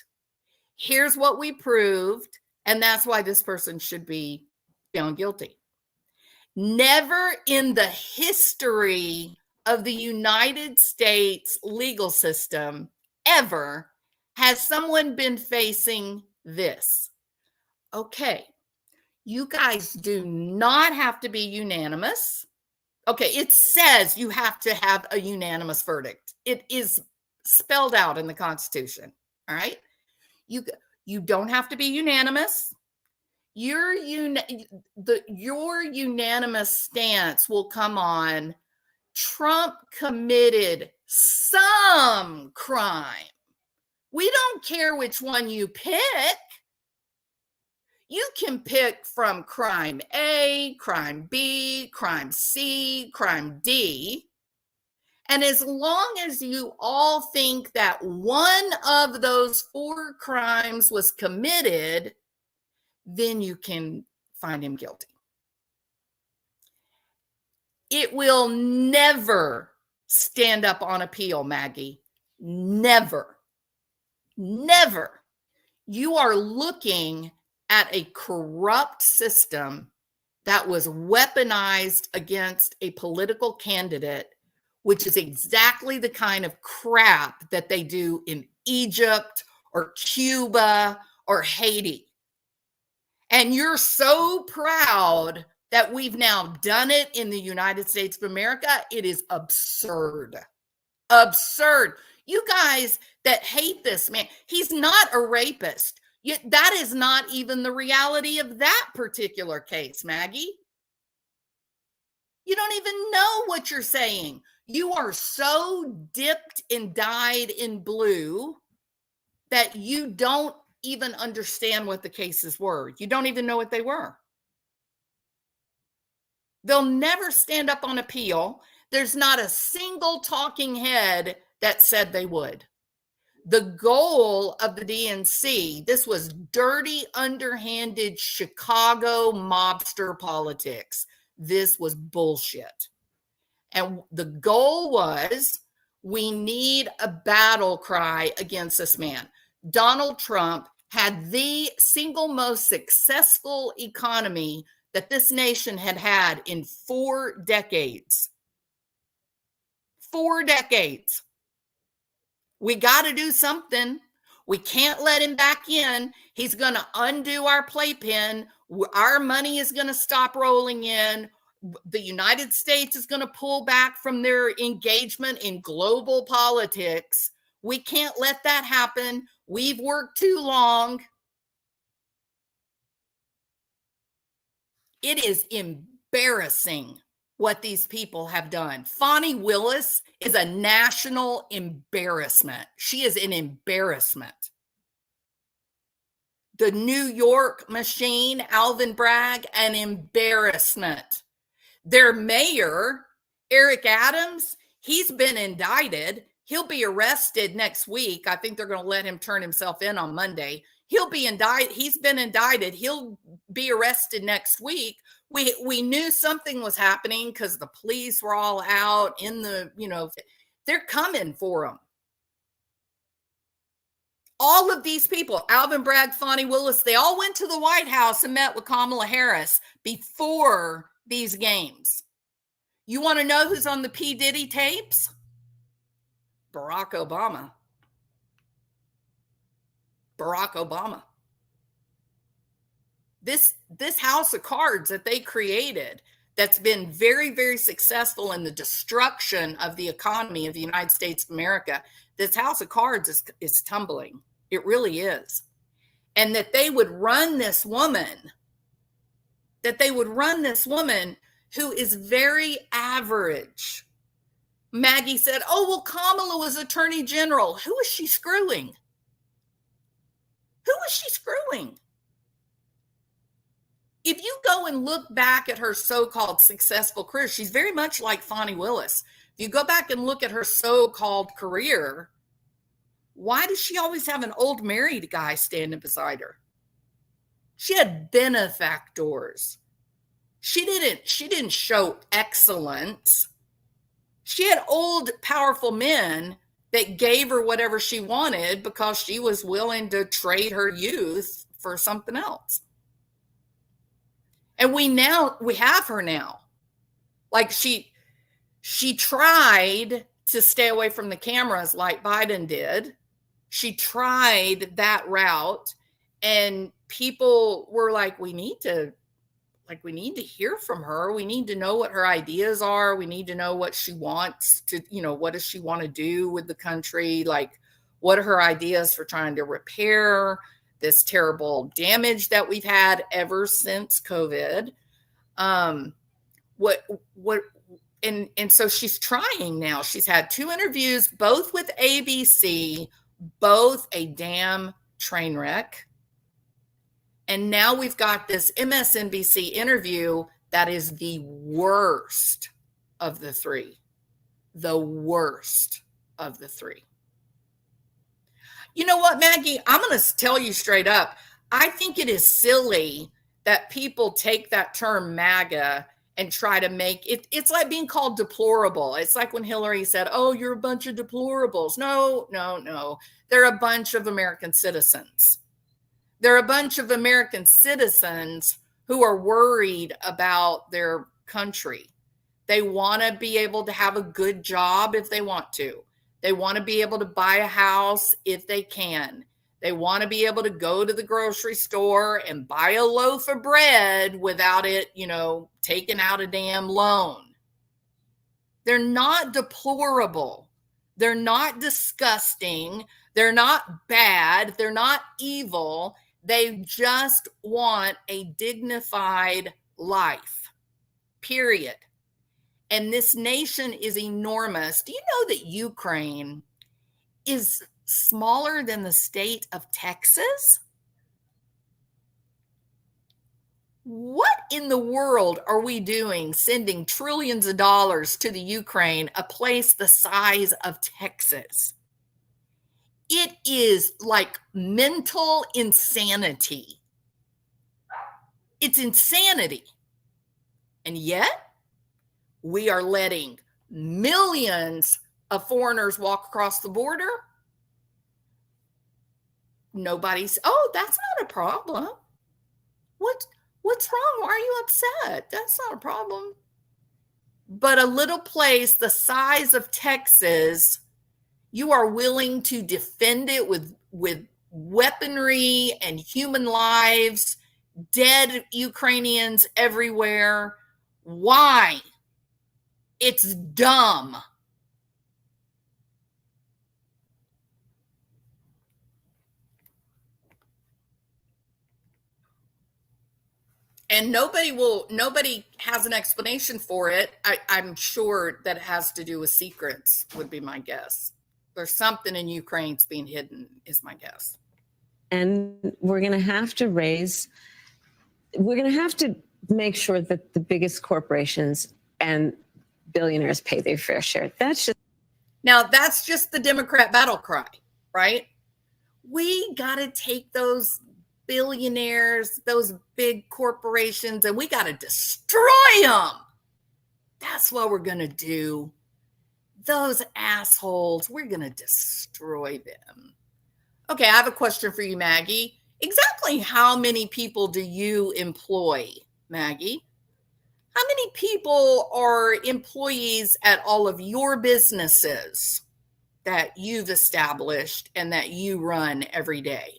Speaker 1: here's what we proved, and that's why this person should be found guilty. Never in the history of the United States legal system ever has someone been facing this. Okay, you guys do not have to be unanimous. Okay, it says you have to have a unanimous verdict. It is spelled out in the Constitution. All right, you don't have to be unanimous. Your unanimous stance will come on Trump committed some crime. We don't care which one you pick. You can pick from crime A, crime B, crime C, crime D. And as long as you all think that one of those 4 crimes was committed, then you can find him guilty. It will never stand up on appeal, Maggie. Never. Never. You are looking at a corrupt system that was weaponized against a political candidate, which is exactly the kind of crap that they do in Egypt or Cuba or Haiti. And you're so proud that we've now done it in the United States of America. It is absurd. Absurd. You guys that hate this man, he's not a rapist. That is not even the reality of that particular case, Maggie. You don't even know what you're saying. You are so dipped and dyed in blue that you don't even understand what the cases were. You don't even know what they were. They'll never stand up on appeal. There's not a single talking head that said they would. The goal of the DNC, this was dirty, underhanded Chicago mobster politics. This was bullshit. And the goal was, we need a battle cry against this man. Donald Trump had the single most successful economy that this nation had had in 4 decades. 4 decades. We got to do something. We can't let him back in. He's going to undo our playpen. Our money is going to stop rolling in. The United States is going to pull back from their engagement in global politics. We can't let that happen. We've worked too long. It is embarrassing what these people have done. Fani Willis is a national embarrassment. She is an embarrassment. The New York machine, Alvin Bragg, an embarrassment. Their mayor, Eric Adams, he's been indicted. He'll be arrested next week. I think they're going to let him turn himself in on Monday. He'll be indicted. He's been indicted. He'll be arrested next week. We knew something was happening because the police were all out in the, they're coming for him. All of these people, Alvin Bragg, Fani Willis, they all went to the White House and met with Kamala Harris before these games. You want to know who's on the P. Diddy tapes? Barack Obama. Barack Obama. This house of cards that they created, that's been very, very successful in the destruction of the economy of the United States of America, this house of cards is tumbling. It really is. and that they would run this woman, who is very average. Maggie said, oh, well, Kamala was attorney general. Who is she screwing? Who is she screwing? If you go and look back at her so-called successful career, she's very much like Fani Willis. If you go back and look at her so-called career, why does she always have an old married guy standing beside her? She had benefactors. She didn't show excellence. She had old, powerful men that gave her whatever she wanted because she was willing to trade her youth for something else. And we have her now. Like she tried to stay away from the cameras like Biden did. She tried that route, and people were like, we need to hear from her. We need to know what her ideas are. We need to know what she wants to, what does she want to do with the country? Like, what are her ideas for trying to repair this terrible damage that we've had ever since COVID? And so she's trying now. She's had 2 interviews, both with ABC, both a damn train wreck. And now we've got this MSNBC interview that is the worst of the 3. The worst of the 3. You know what, Maggie? I'm going to tell you straight up. I think it is silly that people take that term MAGA and try to make it. It's like being called deplorable. It's like when Hillary said, oh, you're a bunch of deplorables. No. They're a bunch of American citizens. They're a bunch of American citizens who are worried about their country. They want to be able to have a good job if they want to. They want to be able to buy a house if they can. They want to be able to go to the grocery store and buy a loaf of bread without it, taking out a damn loan. They're not deplorable. They're not disgusting. They're not bad. They're not evil. They just want a dignified life, period. And this nation is enormous. Do you know that Ukraine is smaller than the state of Texas? What in the world are we doing sending trillions of dollars to the Ukraine, a place the size of Texas? It is like mental insanity. It's insanity. And yet, we are letting millions of foreigners walk across the border. Nobody's, oh, that's not a problem. What's wrong? Why are you upset? That's not a problem. But a little place the size of Texas, you are willing to defend it with weaponry and human lives, dead Ukrainians everywhere. Why? It's dumb. And nobody has an explanation for it. I'm sure that it has to do with secrets, would be my guess. There's something in Ukraine that's being hidden, is my guess.
Speaker 4: And we're going to have to make sure that the biggest corporations and billionaires pay their fair share. That's just the Democrat battle cry, right? We got to take those billionaires, those big corporations, and we got to destroy them. That's what we're going to do. Those assholes, we're going to destroy them. Okay, I have a question for you, Maggie. Exactly how many people do you employ, Maggie? How many people are employees at all of your businesses that you've established and that you run every day?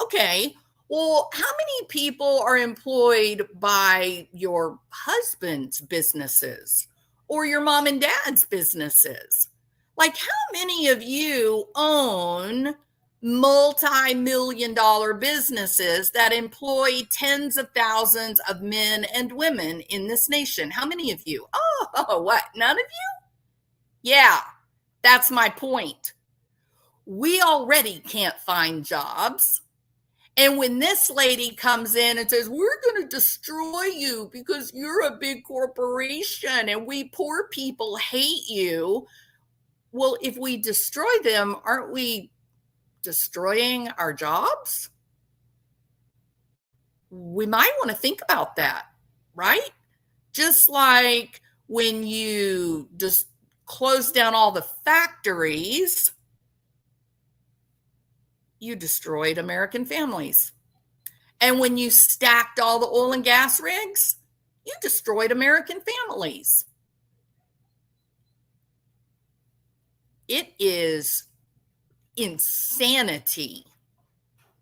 Speaker 4: Okay, well, how many people are employed by your husband's businesses or your mom and dad's businesses? Like, how many of you own
Speaker 1: multi-million-dollar businesses that employ tens of thousands of men and women in this nation. How many of you? Oh, what? None of you? Yeah, that's my point. We already can't find jobs. And when this lady comes in and says, we're going to destroy you because you're a big corporation and we poor people hate you. Well, if we destroy them, aren't we destroying our jobs? We might want to think about that, right? Just like when you just close down all the factories, you destroyed American families. And when you stacked all the oil and gas rigs, you destroyed American families. It is insanity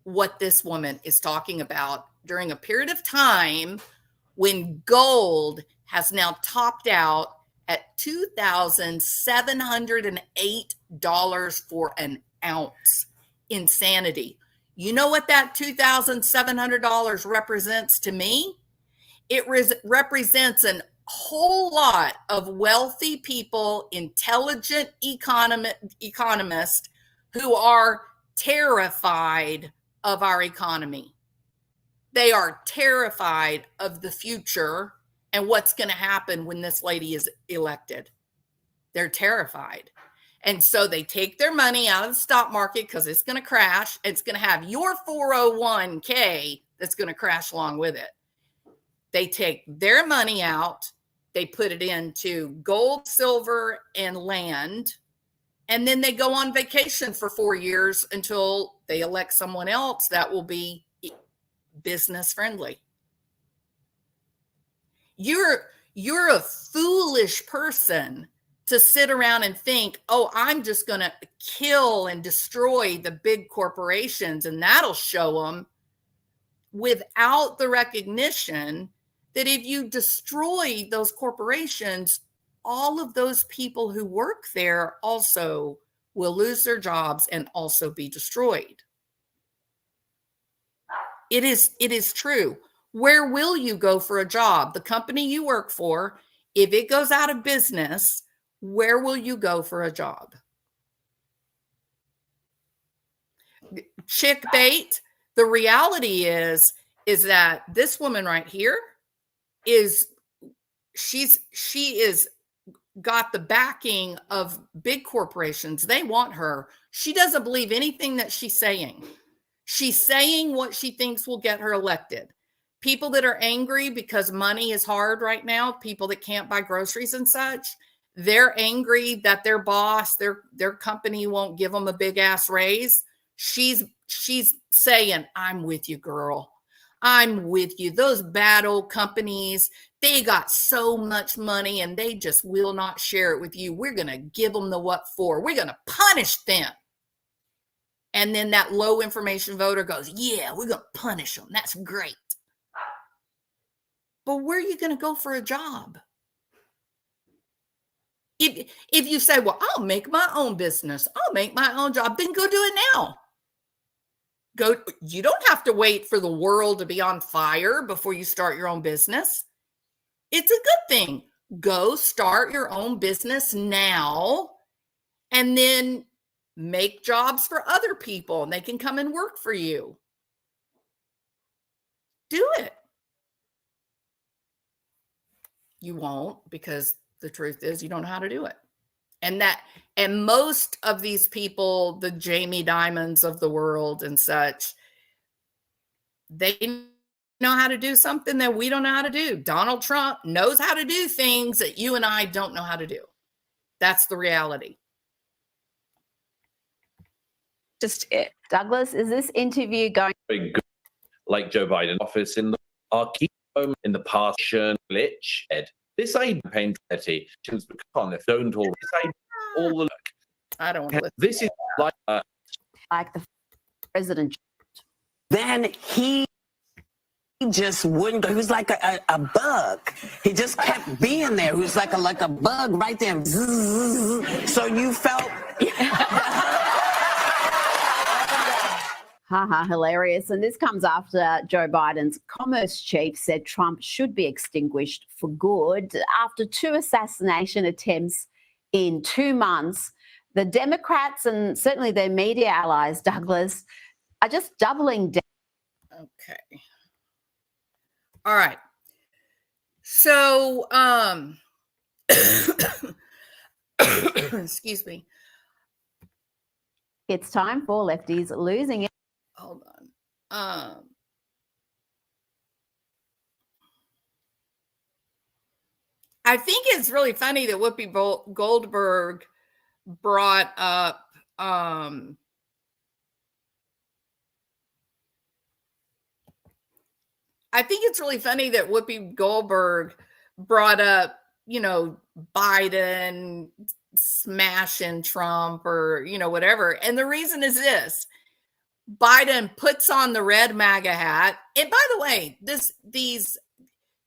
Speaker 1: what this woman is talking about during a period of time when gold has now topped out at $2,708 for an ounce. Insanity. You know what that $2,700 represents to me? It represents a whole lot of wealthy people, intelligent economists who are terrified of our economy. They are terrified of the future and what's going to happen when this lady is elected. They're terrified. And so they take their money out of the stock market because it's going to crash. It's going to have your 401k that's going to crash along with it. They take their money out, they put it into gold, silver, and land, and then they go on vacation for 4 years until they elect someone else that will be business friendly. You're a foolish person to sit around and think, oh, I'm just going to kill and destroy the big corporations and that'll show them, without the recognition that if you destroy those corporations, all of those people who work there also will lose their jobs and also be destroyed. It is true. Where will you go for a job? The company you work for, if it goes out of business, where will you go for a job? Chick bait. The reality is that this woman right here she is got the backing of big corporations. They want her. She doesn't believe anything that she's saying. She's saying what she thinks will get her elected. People that are angry because money is hard right now, people that can't buy groceries and such, they're angry that their boss, their company won't give them a big ass raise. She's saying, I'm with you, girl. I'm with you. Those bad old companies, they got so much money and they just will not share it with you. We're going to give them the what for. We're going to punish them. And then that low information voter goes, yeah, we're going to punish them. That's great. But where are you going to go for a job? If you say, well, I'll make my own business, I'll make my own job, then go do it now. You don't have to wait for the world to be on fire before you start your own business. It's a good thing. Go start your own business now and then make jobs for other people and they can come and work for you. Do it. You won't, because the truth is you don't know how to do it. And most of these people, the Jamie Dimons of the world and such, they know how to do something that we don't know how to do. Donald Trump knows how to do things that you and I don't know how to do. That's the reality.
Speaker 5: Just it. Douglas, is this interview going?
Speaker 6: Very good, like Joe Biden office in our key home in the past glitch. Ed, this aid campaign petty don't all the look.
Speaker 1: I don't want to listen.
Speaker 6: This is like
Speaker 5: Like the president.
Speaker 7: Then he just wouldn't go. He was like a bug. He just kept being there. He was like a bug right there. So you felt
Speaker 5: Haha, hilarious. And this comes after Joe Biden's commerce chief said Trump should be extinguished for good. After 2 assassination attempts in 2 months, the Democrats and certainly their media allies, Douglas, are just doubling down.
Speaker 1: Okay. All right. So, excuse me.
Speaker 5: It's time for lefties losing it.
Speaker 1: Hold on. I think it's really funny that Whoopi Goldberg brought up I think it's really funny that Whoopi Goldberg brought up, Biden smashing Trump or, whatever. And the reason is this: Biden puts on the red MAGA hat. And by the way, these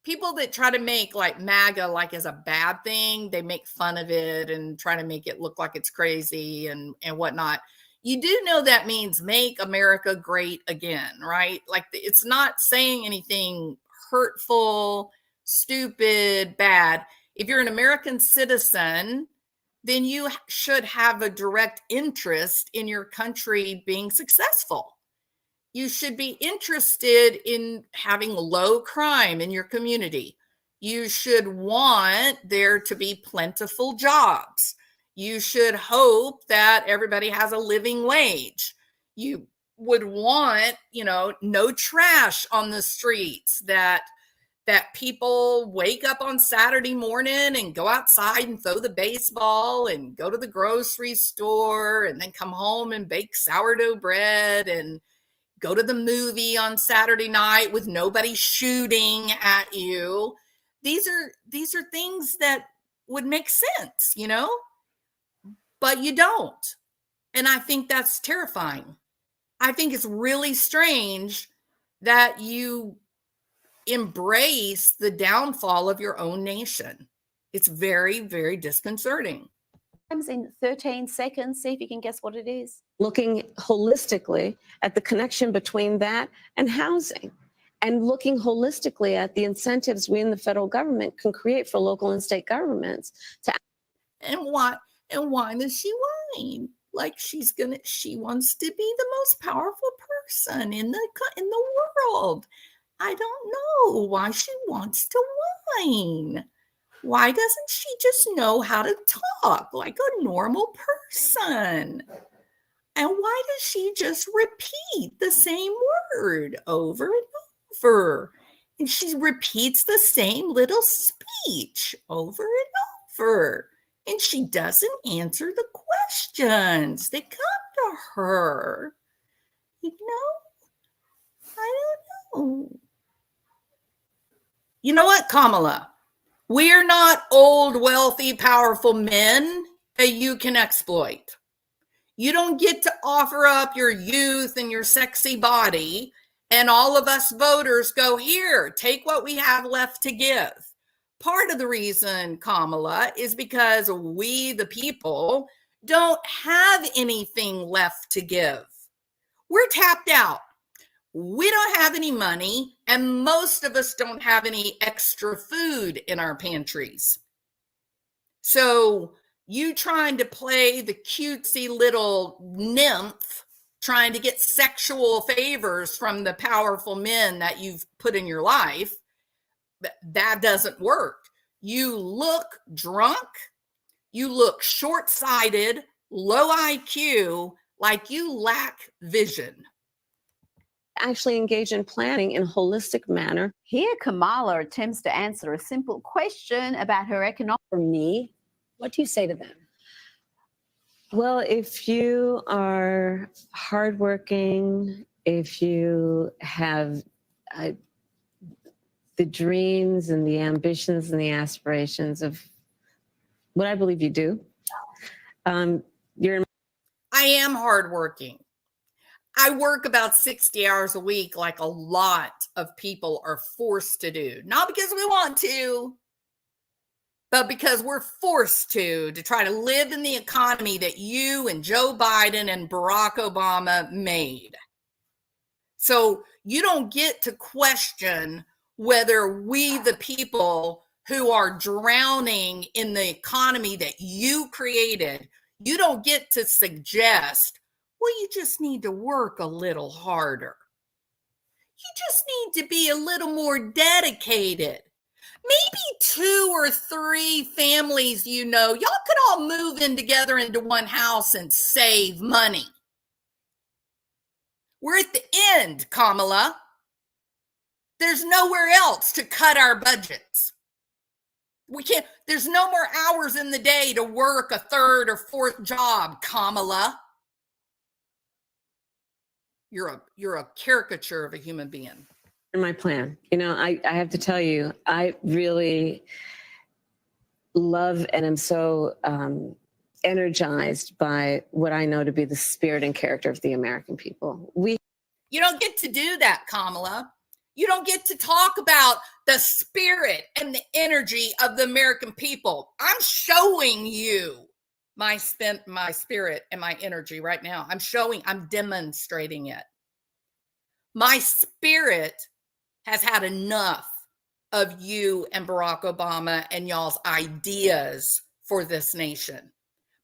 Speaker 1: people that try to make like MAGA like as a bad thing, they make fun of it and try to make it look like it's crazy and whatnot. You do know that means make America great again, right? Like it's not saying anything hurtful, stupid, bad. If you're an American citizen, then you should have a direct interest in your country being successful. You should be interested in having low crime in your community. You should want there to be plentiful jobs. You should hope that everybody has a living wage. You would want, no trash on the streets, that people wake up on Saturday morning and go outside and throw the baseball and go to the grocery store and then come home and bake sourdough bread and go to the movie on Saturday night with nobody shooting at you. These are things that would make sense, but you don't. And I think that's terrifying. I think it's really strange that you embrace the downfall of your own nation. It's very, very disconcerting.
Speaker 5: In 13 seconds, see if you can guess what it is.
Speaker 4: Looking holistically at the connection between that and housing, and looking holistically at the incentives we in the federal government can create for local and state governments to.
Speaker 1: And why does she whine? Like she wants to be the most powerful person in the world. I don't know why she wants to whine. Why doesn't she just know how to talk like a normal person? And why does she just repeat the same word over and over? And she repeats the same little speech over and over. And she doesn't answer the questions that come to her. I don't know. You know what, Kamala? We're not old, wealthy, powerful men that you can exploit. You don't get to offer up your youth and your sexy body, and all of us voters go, here, take what we have left to give. Part of the reason, Kamala, is because we, the people, don't have anything left to give. We're tapped out. We don't have any money, and most of us don't have any extra food in our pantries. So you trying to play the cutesy little nymph, trying to get sexual favors from the powerful men that you've put in your life, that doesn't work. You look drunk, you look short-sighted, low IQ, like you lack vision.
Speaker 4: Actually engage in planning in a holistic manner.
Speaker 5: Here, Kamala attempts to answer a simple question about her economic.
Speaker 4: For me, what do you say to them? Well, if you are hardworking, if you have the dreams and the ambitions and the aspirations of what I believe you do, I
Speaker 1: am hardworking. I work about 60 hours a week, like a lot of people are forced to do. Not because we want to, but because we're forced to try to live in the economy that you and Joe Biden and Barack Obama made. So you don't get to question whether we, the people who are drowning in the economy that you created, you don't get to suggest, well, you just need to work a little harder. You just need to be a little more dedicated. Maybe 2 or 3 families, y'all could all move in together into one house and save money. We're at the end, Kamala. There's nowhere else to cut our budgets. We can't, there's no more hours in the day to work a 3rd or 4th job, Kamala. You're a caricature of a human being.
Speaker 4: In my plan, I have to tell you, I really love and am so energized by what I know to be the spirit and character of the American people.
Speaker 1: You don't get to do that, Kamala. You don't get to talk about the spirit and the energy of the American people. I'm showing you my spirit and my energy right now. I'm demonstrating it. My spirit has had enough of you and Barack Obama and y'all's ideas for this nation.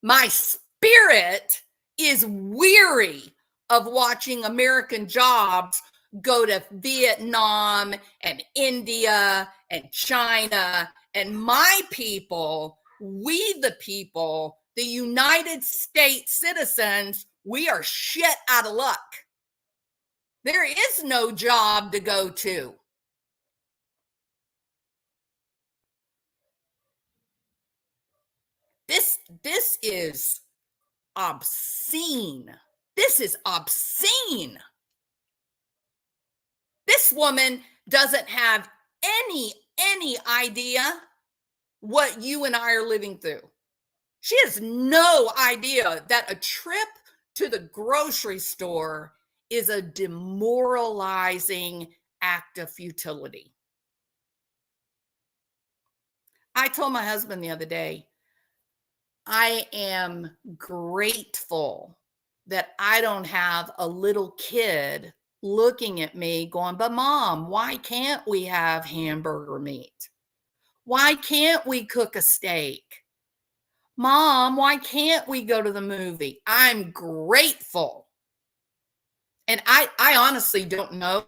Speaker 1: My spirit is weary of watching American jobs go to Vietnam and India and China. And my people, we the people, the United States citizens, we are shit out of luck. There is no job to go to. This is obscene. This is obscene. This woman doesn't have any idea what you and I are living through. She has no idea that a trip to the grocery store is a demoralizing act of futility. I told my husband the other day, I am grateful that I don't have a little kid looking at me going, but Mom, why can't we have hamburger meat? Why can't we cook a steak? Mom, why can't we go to the movie? I'm grateful. And I honestly don't know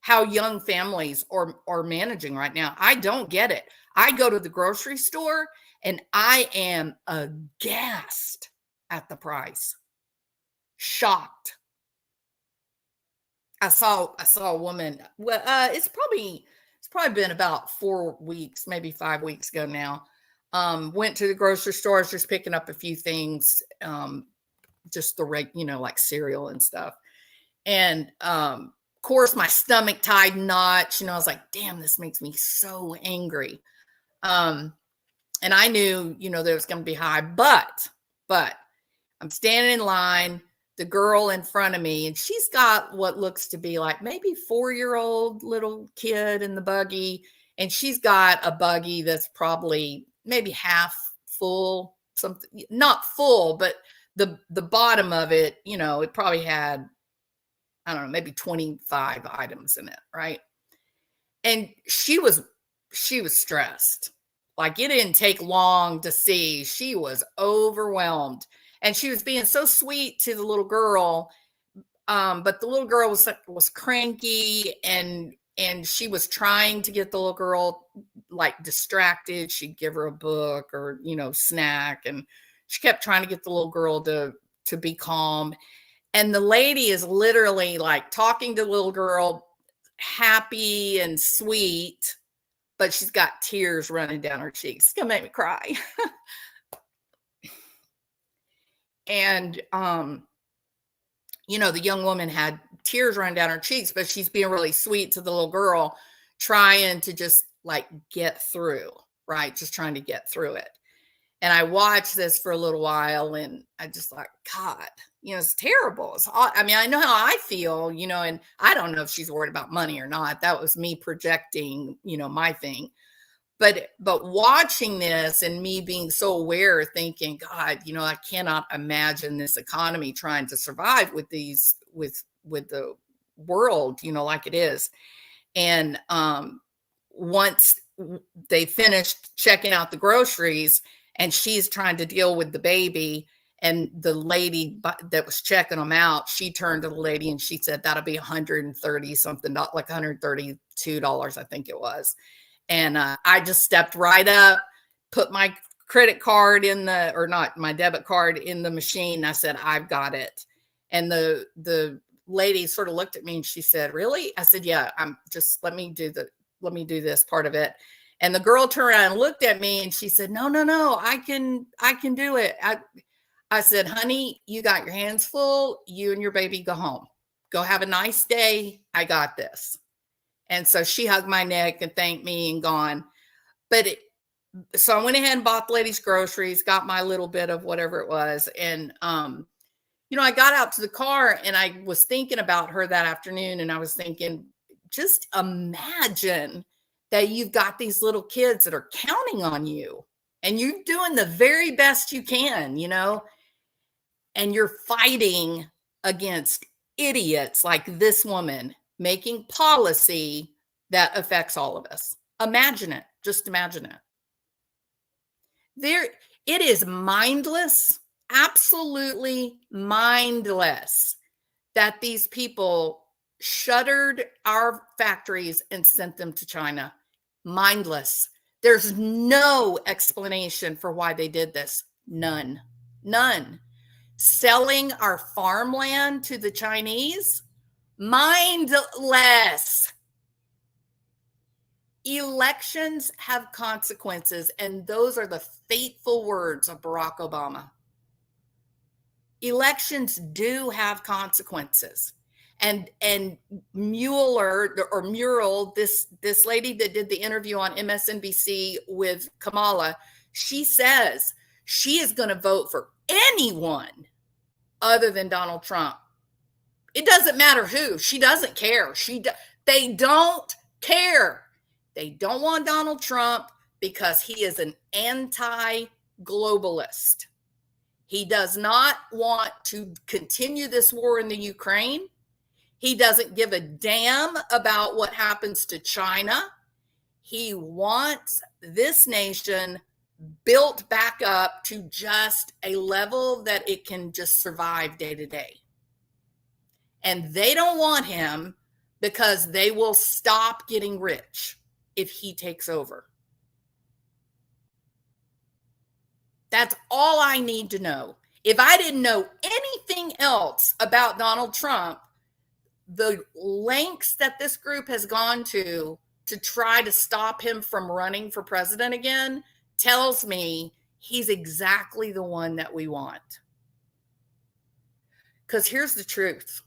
Speaker 1: how young families are managing right now. I don't get it. I go to the grocery store and I am aghast at the price. Shocked. I saw a woman. Well, it's probably been about 4 weeks, maybe 5 weeks ago now. Went to the grocery store, I was just picking up a few things, just the like cereal and stuff. And of course, my stomach tied knots. I was like, damn, this makes me so angry. And I knew, that it was going to be high, but I'm standing in line. The girl in front of me, and she's got what looks to be like maybe 4-year-old little kid in the buggy, and she's got a buggy that's probably maybe half full, something not full, but the bottom of it, it probably had, I don't know, maybe 25 items in it, right? And she was stressed. Like, it didn't take long to see she was overwhelmed. And she was being so sweet to the little girl, but the little girl was cranky, and she was trying to get the little girl like distracted. She'd give her a book or snack, and she kept trying to get the little girl to be calm. And the lady is literally like talking to the little girl, happy and sweet, but she's got tears running down her cheeks. It's gonna make me cry. And, the young woman had tears running down her cheeks, but she's being really sweet to the little girl, trying to just like get through, right? Just trying to get through it. And I watched this for a little while, and I just like, God, it's terrible. I know how I feel, and I don't know if she's worried about money or not. That was me projecting, my thing. But watching this and me being so aware, thinking, God, I cannot imagine this economy trying to survive with the world, like it is. And once they finished checking out the groceries and she's trying to deal with the baby, and the lady that was checking them out, she turned to the lady and she said, that'll be 130 something, like $132, I think it was. And I just stepped right up, put my credit card or not my debit card in the machine. I said, I've got it. And the lady sort of looked at me and she said, really? I said, yeah, let me do this part of it. And the girl turned around and looked at me and she said, no, I can do it. I said, honey, you got your hands full. You and your baby go home. Go have a nice day. I got this. And so she hugged my neck and thanked me and gone. So I went ahead and bought the lady's groceries, got my little bit of whatever it was. And, I got out to the car and I was thinking about her that afternoon. And I was thinking, just imagine that you've got these little kids that are counting on you and you're doing the very best you can, and you're fighting against idiots like this woman making policy that affects all of us. Imagine it. Just imagine it. It is mindless, absolutely mindless that these people shuttered our factories and sent them to China. Mindless. There's no explanation for why they did this. None. Selling our farmland to the Chinese? Mindless. Elections have consequences, and those are the fateful words of Barack Obama. Elections do have consequences. And Mural, this lady that did the interview on MSNBC with Kamala, she says she is going to vote for anyone other than Donald Trump. It doesn't matter who. She doesn't care. They don't care. They don't want Donald Trump because he is an anti-globalist. He does not want to continue this war in the Ukraine. He doesn't give a damn about what happens to China. He wants this nation built back up to just a level that it can just survive day to day. And they don't want him because they will stop getting rich if he takes over. That's all I need to know. If I didn't know anything else about Donald Trump, the lengths that this group has gone to try to stop him from running for president again tells me he's exactly the one that we want. Because here's the truth.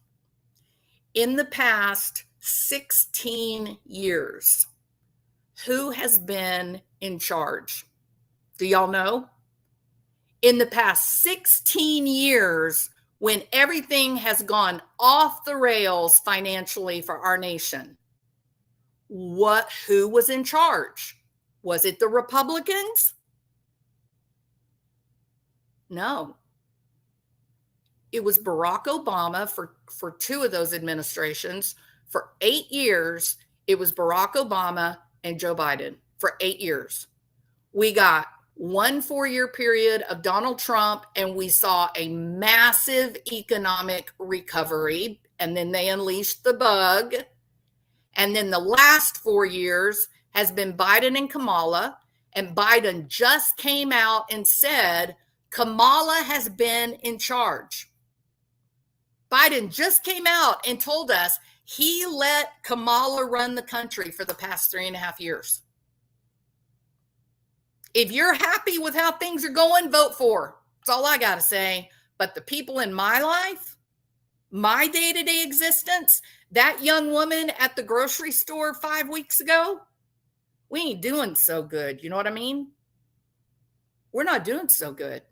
Speaker 1: In the past 16 years, who has been in charge? Do y'all know? In the past 16 years, when everything has gone off the rails financially for our nation, who was in charge? Was it the Republicans? No. It was Barack Obama for two of those administrations. For 8 years, it was Barack Obama and Joe Biden for 8 years. We got 1 4-year period of Donald Trump, and we saw a massive economic recovery, and then they unleashed the bug. And then the last 4 years has been Biden and Kamala, and Biden just came out and said Kamala has been in charge. Biden just came out and told us he let Kamala run the country for the past 3.5 years. If you're happy with how things are going, vote for her. That's all I got to say. But the people in my life, my day-to-day existence, that young woman at the grocery store 5 weeks ago, we ain't doing so good. You know what I mean? We're not doing so good.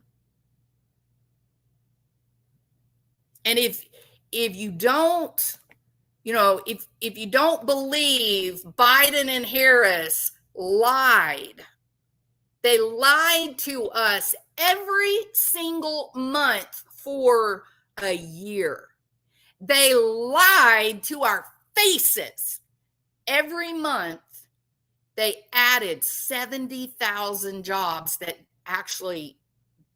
Speaker 1: And if you don't, if you don't believe Biden and Harris lied, they lied to us every single month for a year. They lied to our faces. Every month, they added 70,000 jobs that actually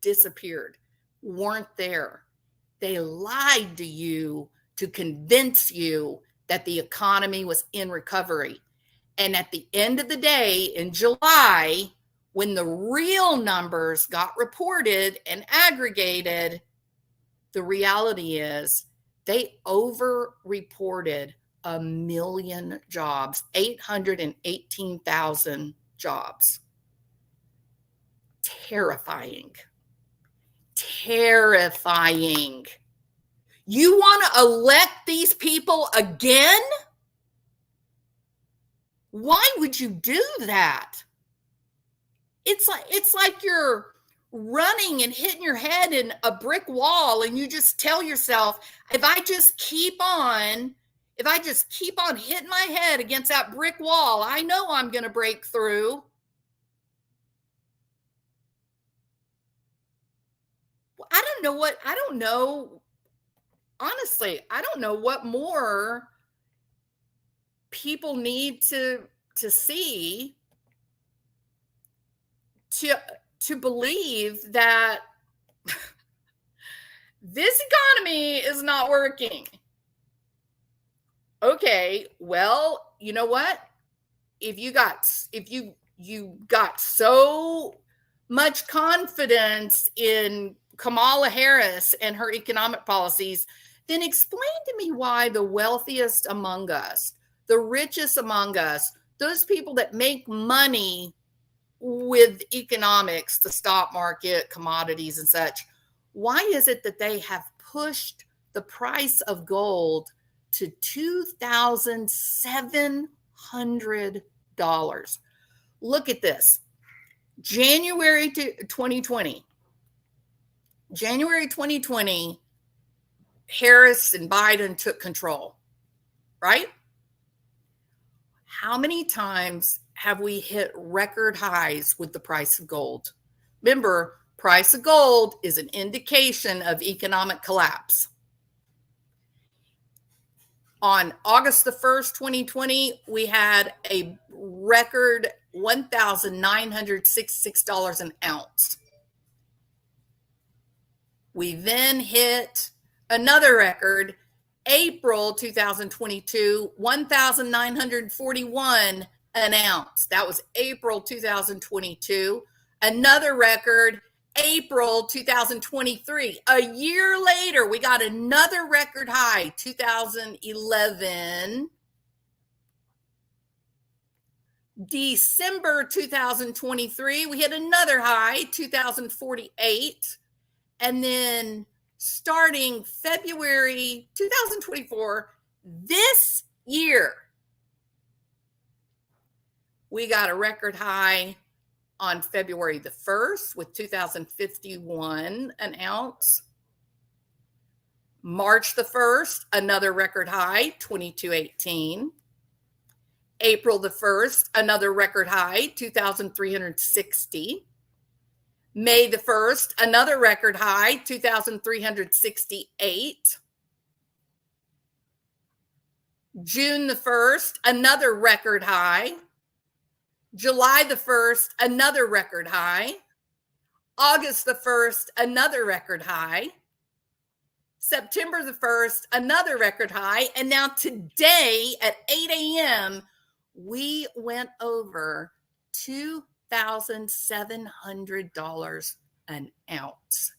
Speaker 1: disappeared, weren't there. They lied to you to convince you that the economy was in recovery. And at the end of the day, in July, when the real numbers got reported and aggregated, the reality is they over-reported 1 million jobs, 818,000 jobs. Terrifying. Terrifying. You want to elect these people again? Why would you do that? It's like you're running and hitting your head in a brick wall, and you just tell yourself, if I just keep on hitting my head against that brick wall, I know I'm going to break through. I don't know. Honestly, I don't know what more people need to see to believe that this economy is not working. Okay, well, you know what? If you got so much confidence in Kamala Harris and her economic policies, then explain to me why the wealthiest among us, the richest among us, those people that make money with economics, the stock market, commodities and such, why is it that they have pushed the price of gold to $2,700? Look at this. January 2020, Harris and Biden took control, right? How many times have we hit record highs with the price of gold? Remember, price of gold is an indication of economic collapse. On August the 1st, 2020, we had a record $1,966 an ounce. We then hit another record, April 2022, $1,941 an ounce. That was April 2022. Another record, April 2023. A year later, we got another record high, 2011. December 2023, we hit another high, 2048. And then starting February 2024, this year, we got a record high on February the 1st with 2,051 an ounce. March the 1st, another record high, 2218. April the 1st, another record high, 2,360. May the 1st, another record high, 2,368. June the 1st, another record high. July the 1st, another record high. August the 1st, another record high. September the 1st, another record high. And now today at 8 a.m., we went over $2,700 an ounce.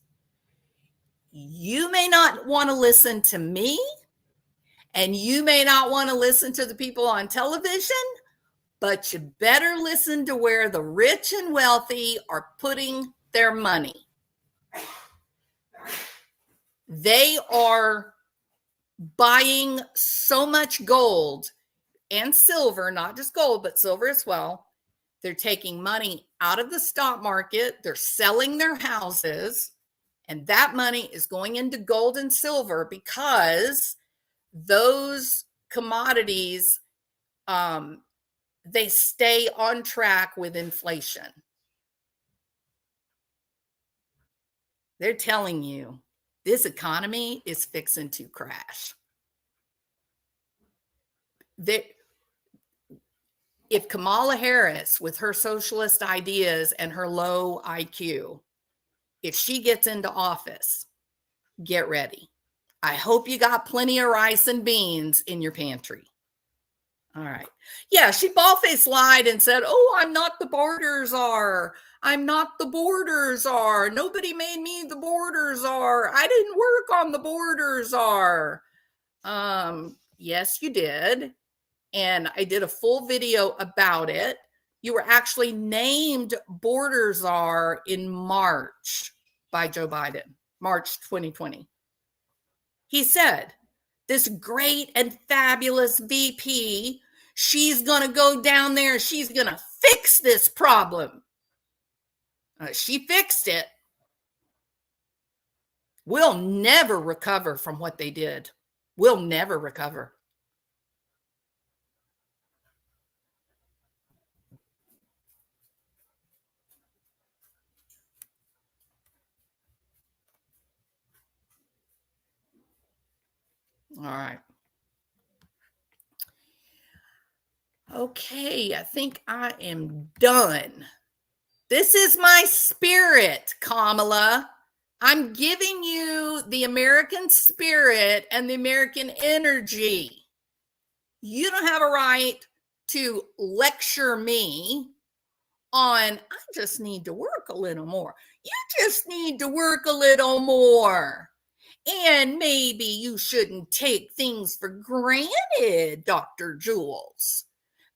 Speaker 1: You may not want to listen to me, and you may not want to listen to the people on television, but you better listen to where the rich and wealthy are putting their money. They are buying so much gold and silver, not just gold, but silver as well. They're taking money out of the stock market. They're selling their houses, and that money is going into gold and silver because those commodities, they stay on track with inflation. They're telling you this economy is fixing to crash. that if Kamala Harris, with her socialist ideas and her low IQ, if she gets into office, get ready. I hope you got plenty of rice and beans in your pantry. All right. Yeah, she bald-faced lied and said, oh, I'm not the border czar. I'm not the border czar. Nobody made me the border czar. I didn't work on the border czar. Yes, you did. And I did a full video about it. You were actually named border czar in March by Joe Biden, March 2020. He said, this great and fabulous VP, she's going to go down there and she's going to fix this problem. She fixed it. We'll never recover from what they did. We'll never recover. All right. Okay, I think I am done. This is my spirit, Kamala. I'm giving you the American spirit and the American energy. You don't have a right to lecture me on, I just need to work a little more. You just need to work a little more. And maybe you shouldn't take things for granted, Dr. Jules.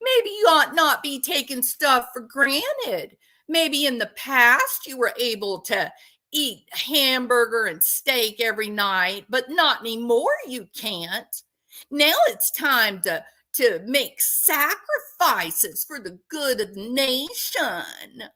Speaker 1: Maybe you ought not be taking stuff for granted. Maybe in the past you were able to eat hamburger and steak every night, but not anymore. You can't. Now it's time to make sacrifices for the good of the nation.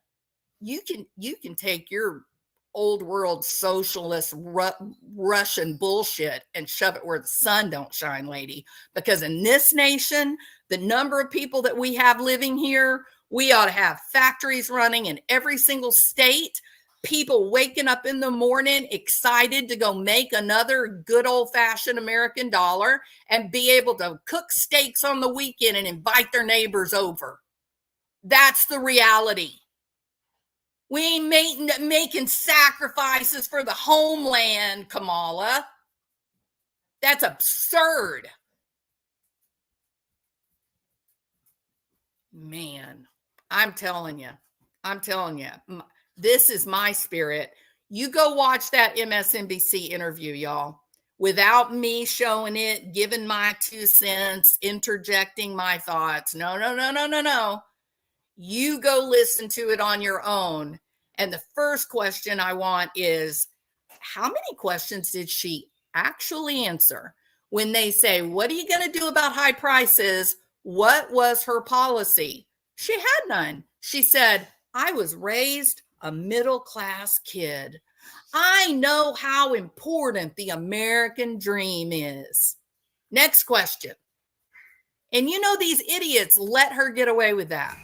Speaker 1: You can take your old world socialist Russian bullshit and shove it where the sun don't shine, lady. Because in this nation, the number of people that we have living here, we ought to have factories running in every single state, people waking up in the morning excited to go make another good old-fashioned American dollar and be able to cook steaks on the weekend and invite their neighbors over. That's the reality. We ain't making sacrifices for the homeland, Kamala. That's absurd. Man, I'm telling you, this is my spirit. You go watch that MSNBC interview, y'all, without me showing it, giving my 2 cents, interjecting my thoughts. No. You go listen to it on your own. And the first question I want is, how many questions did she actually answer? When they say, what are you going to do about high prices? What was her policy? She had none. She said, I was raised a middle-class kid. I know how important the American dream is. Next question. And you know these idiots let her get away with that.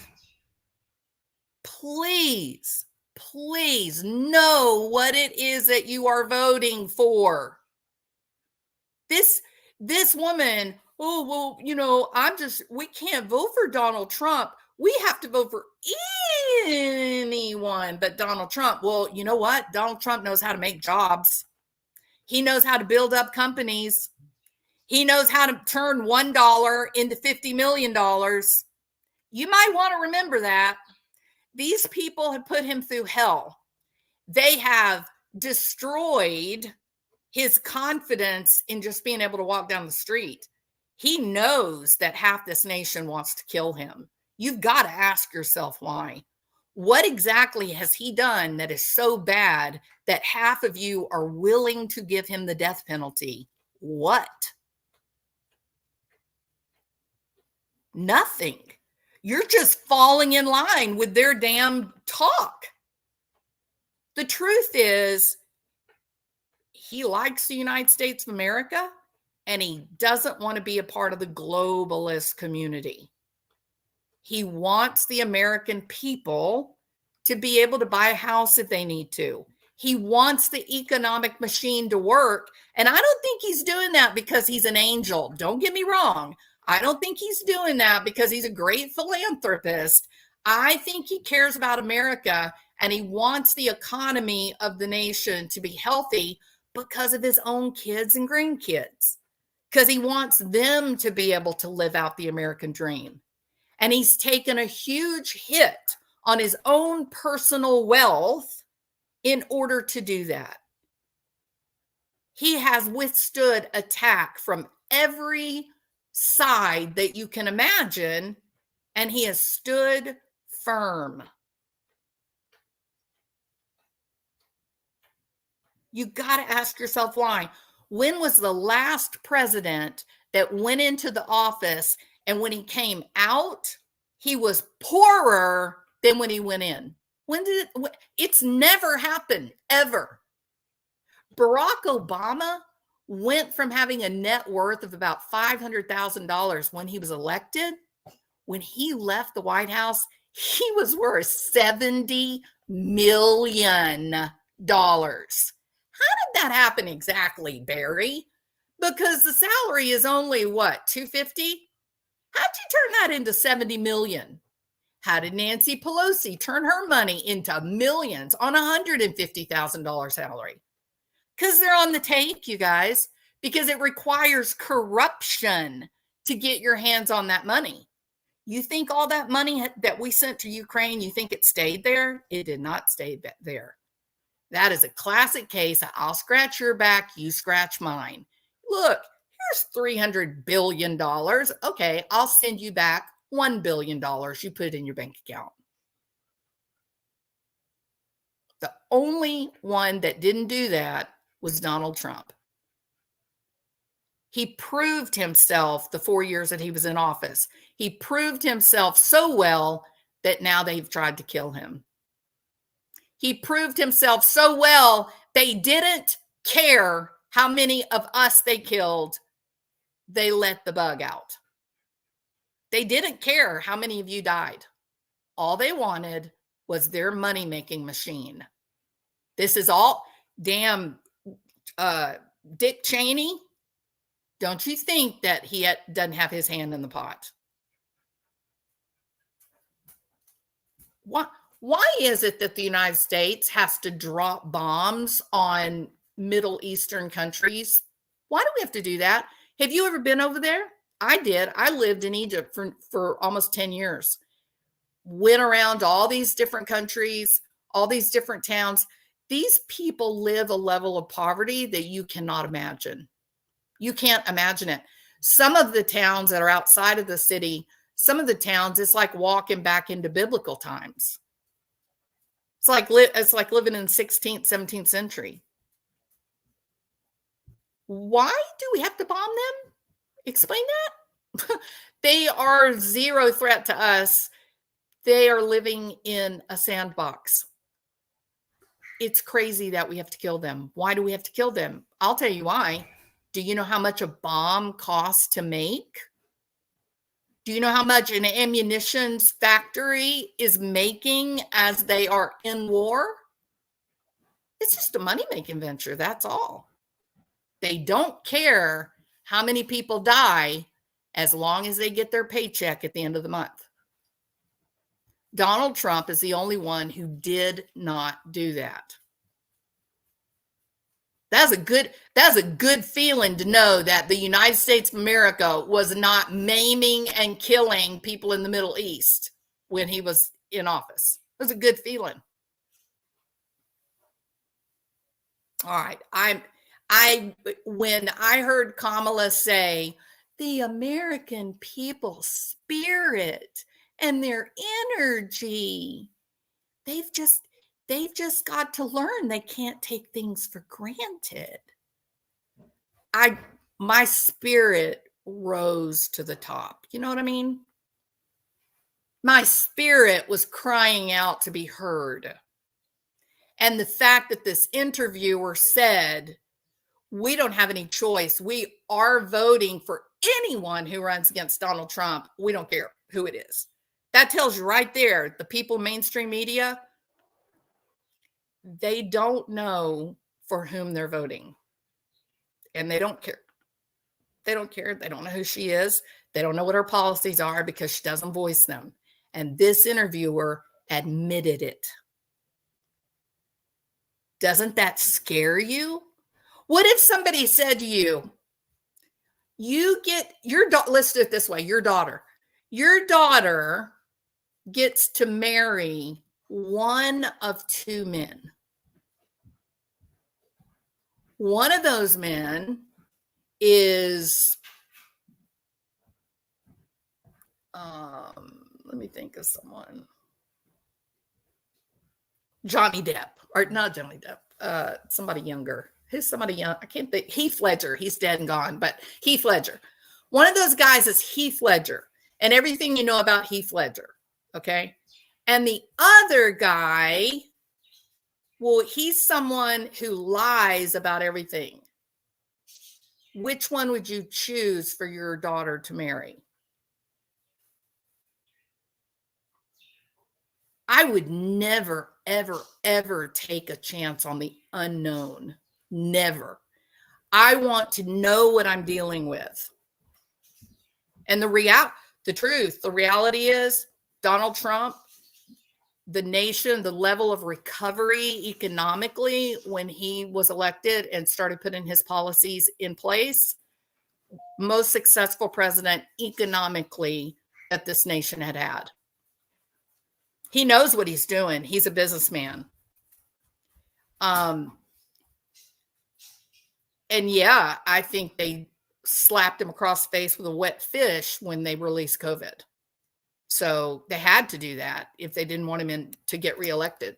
Speaker 1: Please know what it is that you are voting for. This woman, oh, well, you know, we can't vote for Donald Trump. We have to vote for anyone but Donald Trump. Well, you know what? Donald Trump knows how to make jobs. He knows how to build up companies. He knows how to turn $1 into $50 million. You might want to remember that. These people have put him through hell. They have destroyed his confidence in just being able to walk down the street. He knows that half this nation wants to kill him. You've got to ask yourself why. What exactly has he done that is so bad that half of you are willing to give him the death penalty? What? Nothing. You're just falling in line with their damn talk. The truth is, he likes the United States of America, and he doesn't want to be a part of the globalist community. He wants the American people to be able to buy a house if they need to. He wants the economic machine to work, and I don't think he's doing that because he's an angel. Don't get me wrong. I don't think he's doing that because he's a great philanthropist. I think he cares about America and he wants the economy of the nation to be healthy because of his own kids and grandkids, because he wants them to be able to live out the American dream. And he's taken a huge hit on his own personal wealth in order to do that. He has withstood attack from every side that you can imagine, and he has stood firm. You got to ask yourself why. When was the last president that went into the office and when he came out, he was poorer than when he went in? When did it? It's never happened, ever. Barack Obama went from having a net worth of about $500,000 when he was elected. When he left the White House, he was worth $70 million. How did that happen exactly, Barry? Because the salary is only what, $250? How'd you turn that into 70 million? How did Nancy Pelosi turn her money into millions on a $150,000 salary? Because they're on the take, you guys, because it requires corruption to get your hands on that money. You think all that money that we sent to Ukraine, you think it stayed there? It did not stay there. That is a classic case. I'll scratch your back, you scratch mine. Look, here's $300 billion. Okay, I'll send you back $1 billion. You put it in your bank account. The only one that didn't do that was Donald Trump. He proved himself the 4 years that he was in office. He proved himself so well that now they've tried to kill him. He proved himself so well, they didn't care how many of us they killed. They let the bug out. They didn't care how many of you died. All they wanted was their money-making machine. This is all damn Dick Cheney. Don't you think that he doesn't have his hand in the pot? Why is it that the United States has to drop bombs on Middle Eastern countries? Why do we have to do that? Have you ever been over there? I did. I lived in Egypt for almost 10 years. Went around to all these different countries, all these different towns. These people live a level of poverty that you cannot imagine. You can't imagine it. Some of the towns that are outside of the city, some of the towns, it's like walking back into biblical times. It's like living in the 16th, 17th century. Why do we have to bomb them? Explain that. They are zero threat to us. They are living in a sandbox. It's crazy that we have to kill them. Why do we have to kill them? I'll tell you why. Do you know how much a bomb costs to make? Do you know how much an ammunition factory is making as they are in war? It's just a money-making venture, that's all. They don't care how many people die as long as they get their paycheck at the end of the month. Donald Trump is the only one who did not do that. That's a good feeling to know that the United States of America was not maiming and killing people in the Middle East when he was in office. It was a good feeling. All right. When I heard Kamala say the American people's spirit and their energy, they've just got to learn they can't take things for granted. My spirit rose to the top. You know what I mean? My spirit was crying out to be heard. And the fact that this interviewer said, we don't have any choice. We are voting for anyone who runs against Donald Trump. We don't care who it is. That tells you right there, the people in mainstream media, they don't know for whom they're voting. And they don't care. They don't care. They don't know who she is. They don't know what her policies are because she doesn't voice them. And this interviewer admitted it. Doesn't that scare you? What if somebody said to you, let's do it this way, your daughter gets to marry one of two men. One of those men is, let me think of someone. Johnny Depp, or not Johnny Depp, somebody younger. Who's somebody young? I can't think. Heath Ledger. He's dead and gone, but Heath Ledger. One of those guys is Heath Ledger and everything you know about Heath Ledger. Okay. And the other guy, well, he's someone who lies about everything. Which one would you choose for your daughter to marry? I would never, ever, ever take a chance on the unknown. Never. I want to know what I'm dealing with. And the reality is Donald Trump, the nation, the level of recovery economically when he was elected and started putting his policies in place, most successful president economically that this nation had had. He knows what he's doing. He's a businessman. And yeah, I think they slapped him across the face with a wet fish when they released COVID. So they had to do that if they didn't want him to get reelected.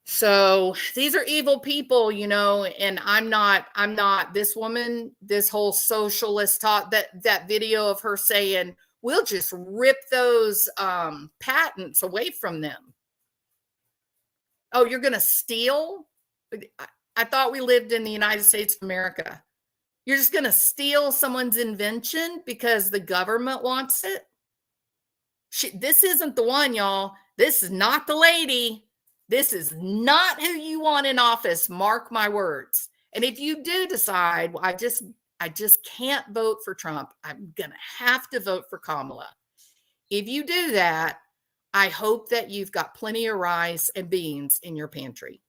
Speaker 1: So these are evil people, and I'm not this woman, this whole socialist talk, that video of her saying, we'll just rip those patents away from them. Oh, you're going to steal? I thought we lived in the United States of America. You're just going to steal someone's invention because the government wants it? This isn't the one, y'all. This is not the lady. This is not who you want in office. Mark my words. And if you do decide, well, I just can't vote for Trump, I'm going to have to vote for Kamala. If you do that, I hope that you've got plenty of rice and beans in your pantry.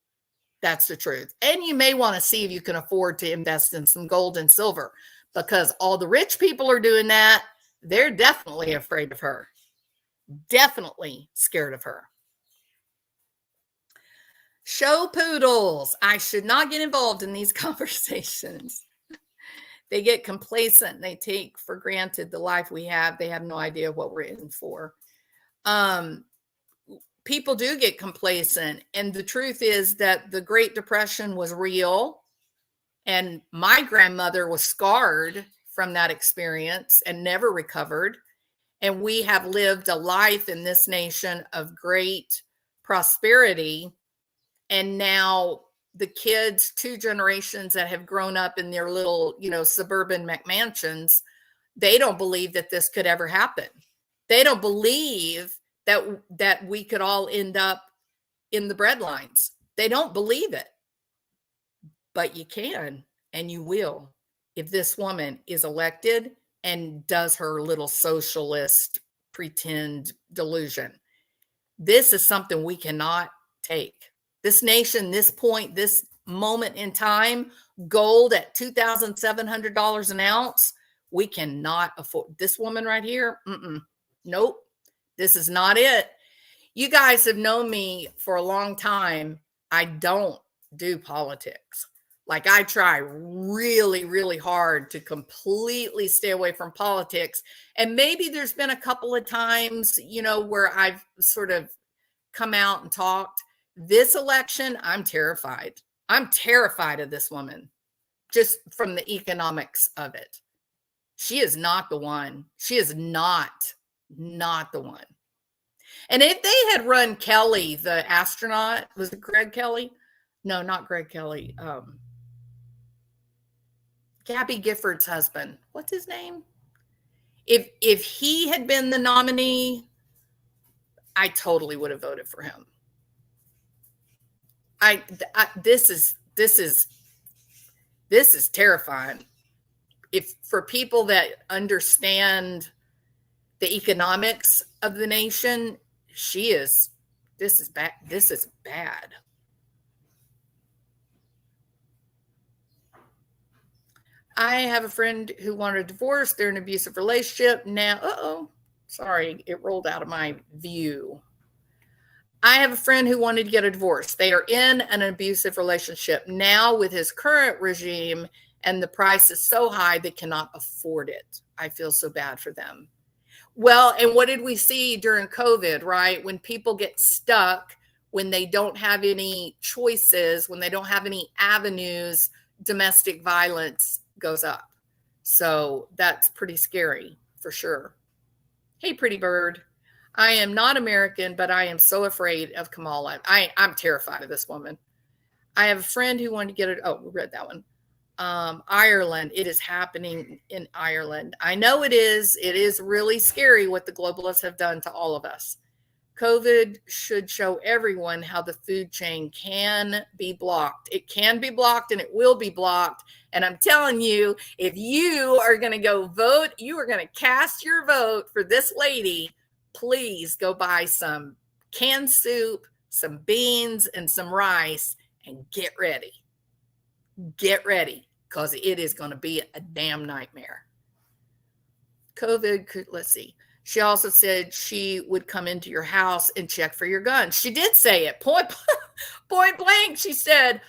Speaker 1: That's the truth. And you may want to see if you can afford to invest in some gold and silver, because all the rich people are doing that. They're definitely afraid of her. Definitely scared of her. Show poodles. I should not get involved in these conversations. They get complacent. They take for granted the life we have. They have no idea what we're in for. People do get complacent. And the truth is that the Great Depression was real. And my grandmother was scarred from that experience and never recovered. And we have lived a life in this nation of great prosperity. And now the kids, 2 generations that have grown up in their little, suburban McMansions, they don't believe that this could ever happen. They don't believe that we could all end up in the breadlines. They don't believe it. But you can, and you will, if this woman is elected and does her little socialist pretend delusion. This is something we cannot take. This nation, this point, this moment in time, gold at $2,700 an ounce, we cannot afford. This woman right here, nope, this is not it. You guys have known me for a long time. I don't do politics. Like, I try really, really hard to completely stay away from politics. And maybe there's been a couple of times, where I've sort of come out and talked. This election, I'm terrified. I'm terrified of this woman, just from the economics of it. She is not the one. She is not the one. And if they had run Kelly, the astronaut, was it Greg Kelly? No, not Greg Kelly. Gabby Gifford's husband. What's his name? If he had been the nominee, I totally would have voted for him. This is terrifying. if for people that understand the economics of the nation, this is bad. This is bad. I have a friend who wanted a divorce. They're in an abusive relationship now. Sorry, it rolled out of my view. I have a friend who wanted to get a divorce. They are in an abusive relationship now with his current regime, and the price is so high they cannot afford it. I feel so bad for them. Well, and what did we see during COVID, right? When people get stuck, when they don't have any choices, when they don't have any avenues, domestic violence goes up. So that's pretty scary for sure. Hey, pretty bird. I am not American, but I am so afraid of Kamala. I'm terrified of this woman. I have a friend who wanted to get it. Oh, we read that one. Ireland. It is happening in Ireland. I know it is. It is really scary what the globalists have done to all of us. COVID should show everyone how the food chain can be blocked. It can be blocked and it will be blocked. And I'm telling you, if you are going to go vote, you are going to cast your vote for this lady. Please go buy some canned soup, some beans, and some rice and get ready. Get ready, because it is going to be a damn nightmare. COVID, let's see. She also said she would come into your house and check for your guns. She did say it point blank. She said,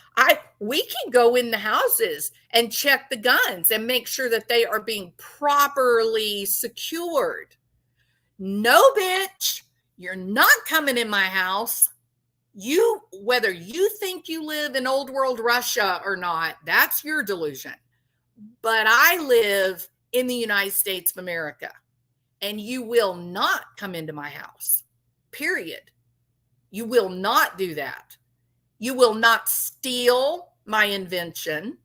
Speaker 1: we can go in the houses and check the guns and make sure that they are being properly secured. No, bitch, you're not coming in my house. Whether you think you live in old world Russia or not, that's your delusion. But I live in the United States of America, and you will not come into my house, period. You will not do that. You will not steal my invention.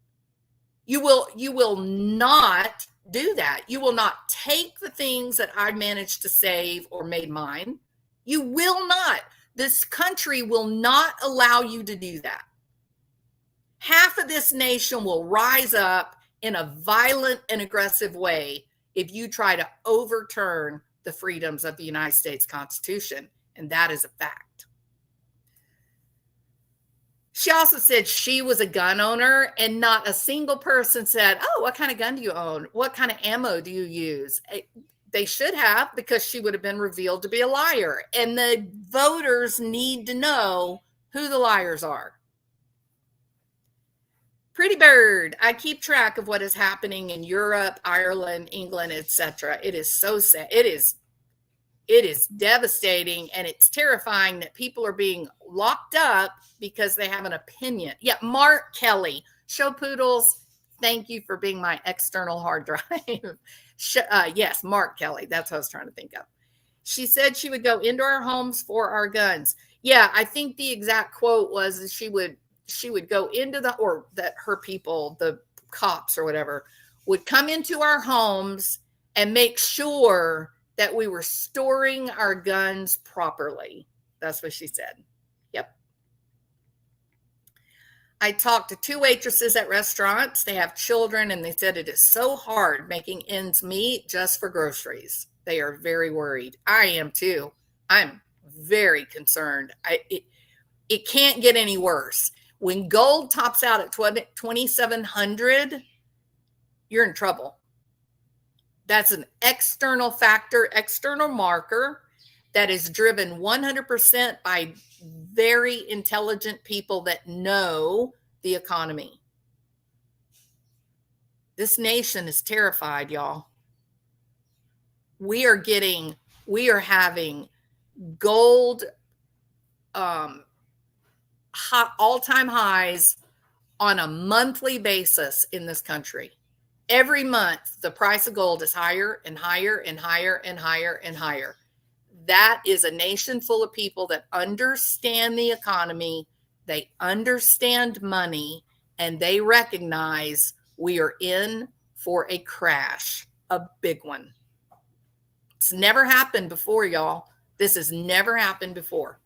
Speaker 1: You will not do that. You will not take the things that I managed to save or made mine. You will not. This country will not allow you to do that. Half of this nation will rise up in a violent and aggressive way if you try to overturn the freedoms of the United States Constitution. And that is a fact. She also said she was a gun owner, and not a single person said, oh, what kind of gun do you own? What kind of ammo do you use? They should have, because she would have been revealed to be a liar. And the voters need to know who the liars are. Pretty bird, I keep track of what is happening in Europe, Ireland, England, etc. It is so sad. It is devastating, and it's terrifying that people are being locked up because they have an opinion. Yeah, Mark Kelly, show poodles, thank you for being my external hard drive. Yes, Mark Kelly, that's what I was trying to think of. She said she would go into our homes for our guns. Yeah, I think the exact quote was she would go into that her people, the cops or whatever, would come into our homes and make sure that we were storing our guns properly. That's what she said. Yep. I talked to 2 waitresses at restaurants. They have children, and they said it is so hard making ends meet just for groceries. They are very worried. I am too. I'm very concerned. It can't get any worse. When gold tops out at 2,700, you're in trouble. That's an external factor, external marker that is driven 100% by very intelligent people that know the economy. This nation is terrified, y'all. We are having gold all-time highs on a monthly basis in this country. Every month, the price of gold is higher and higher and higher and higher and higher. That is a nation full of people that understand the economy, they understand money, and they recognize we are in for a crash, a big one. It's never happened before, y'all. This has never happened before.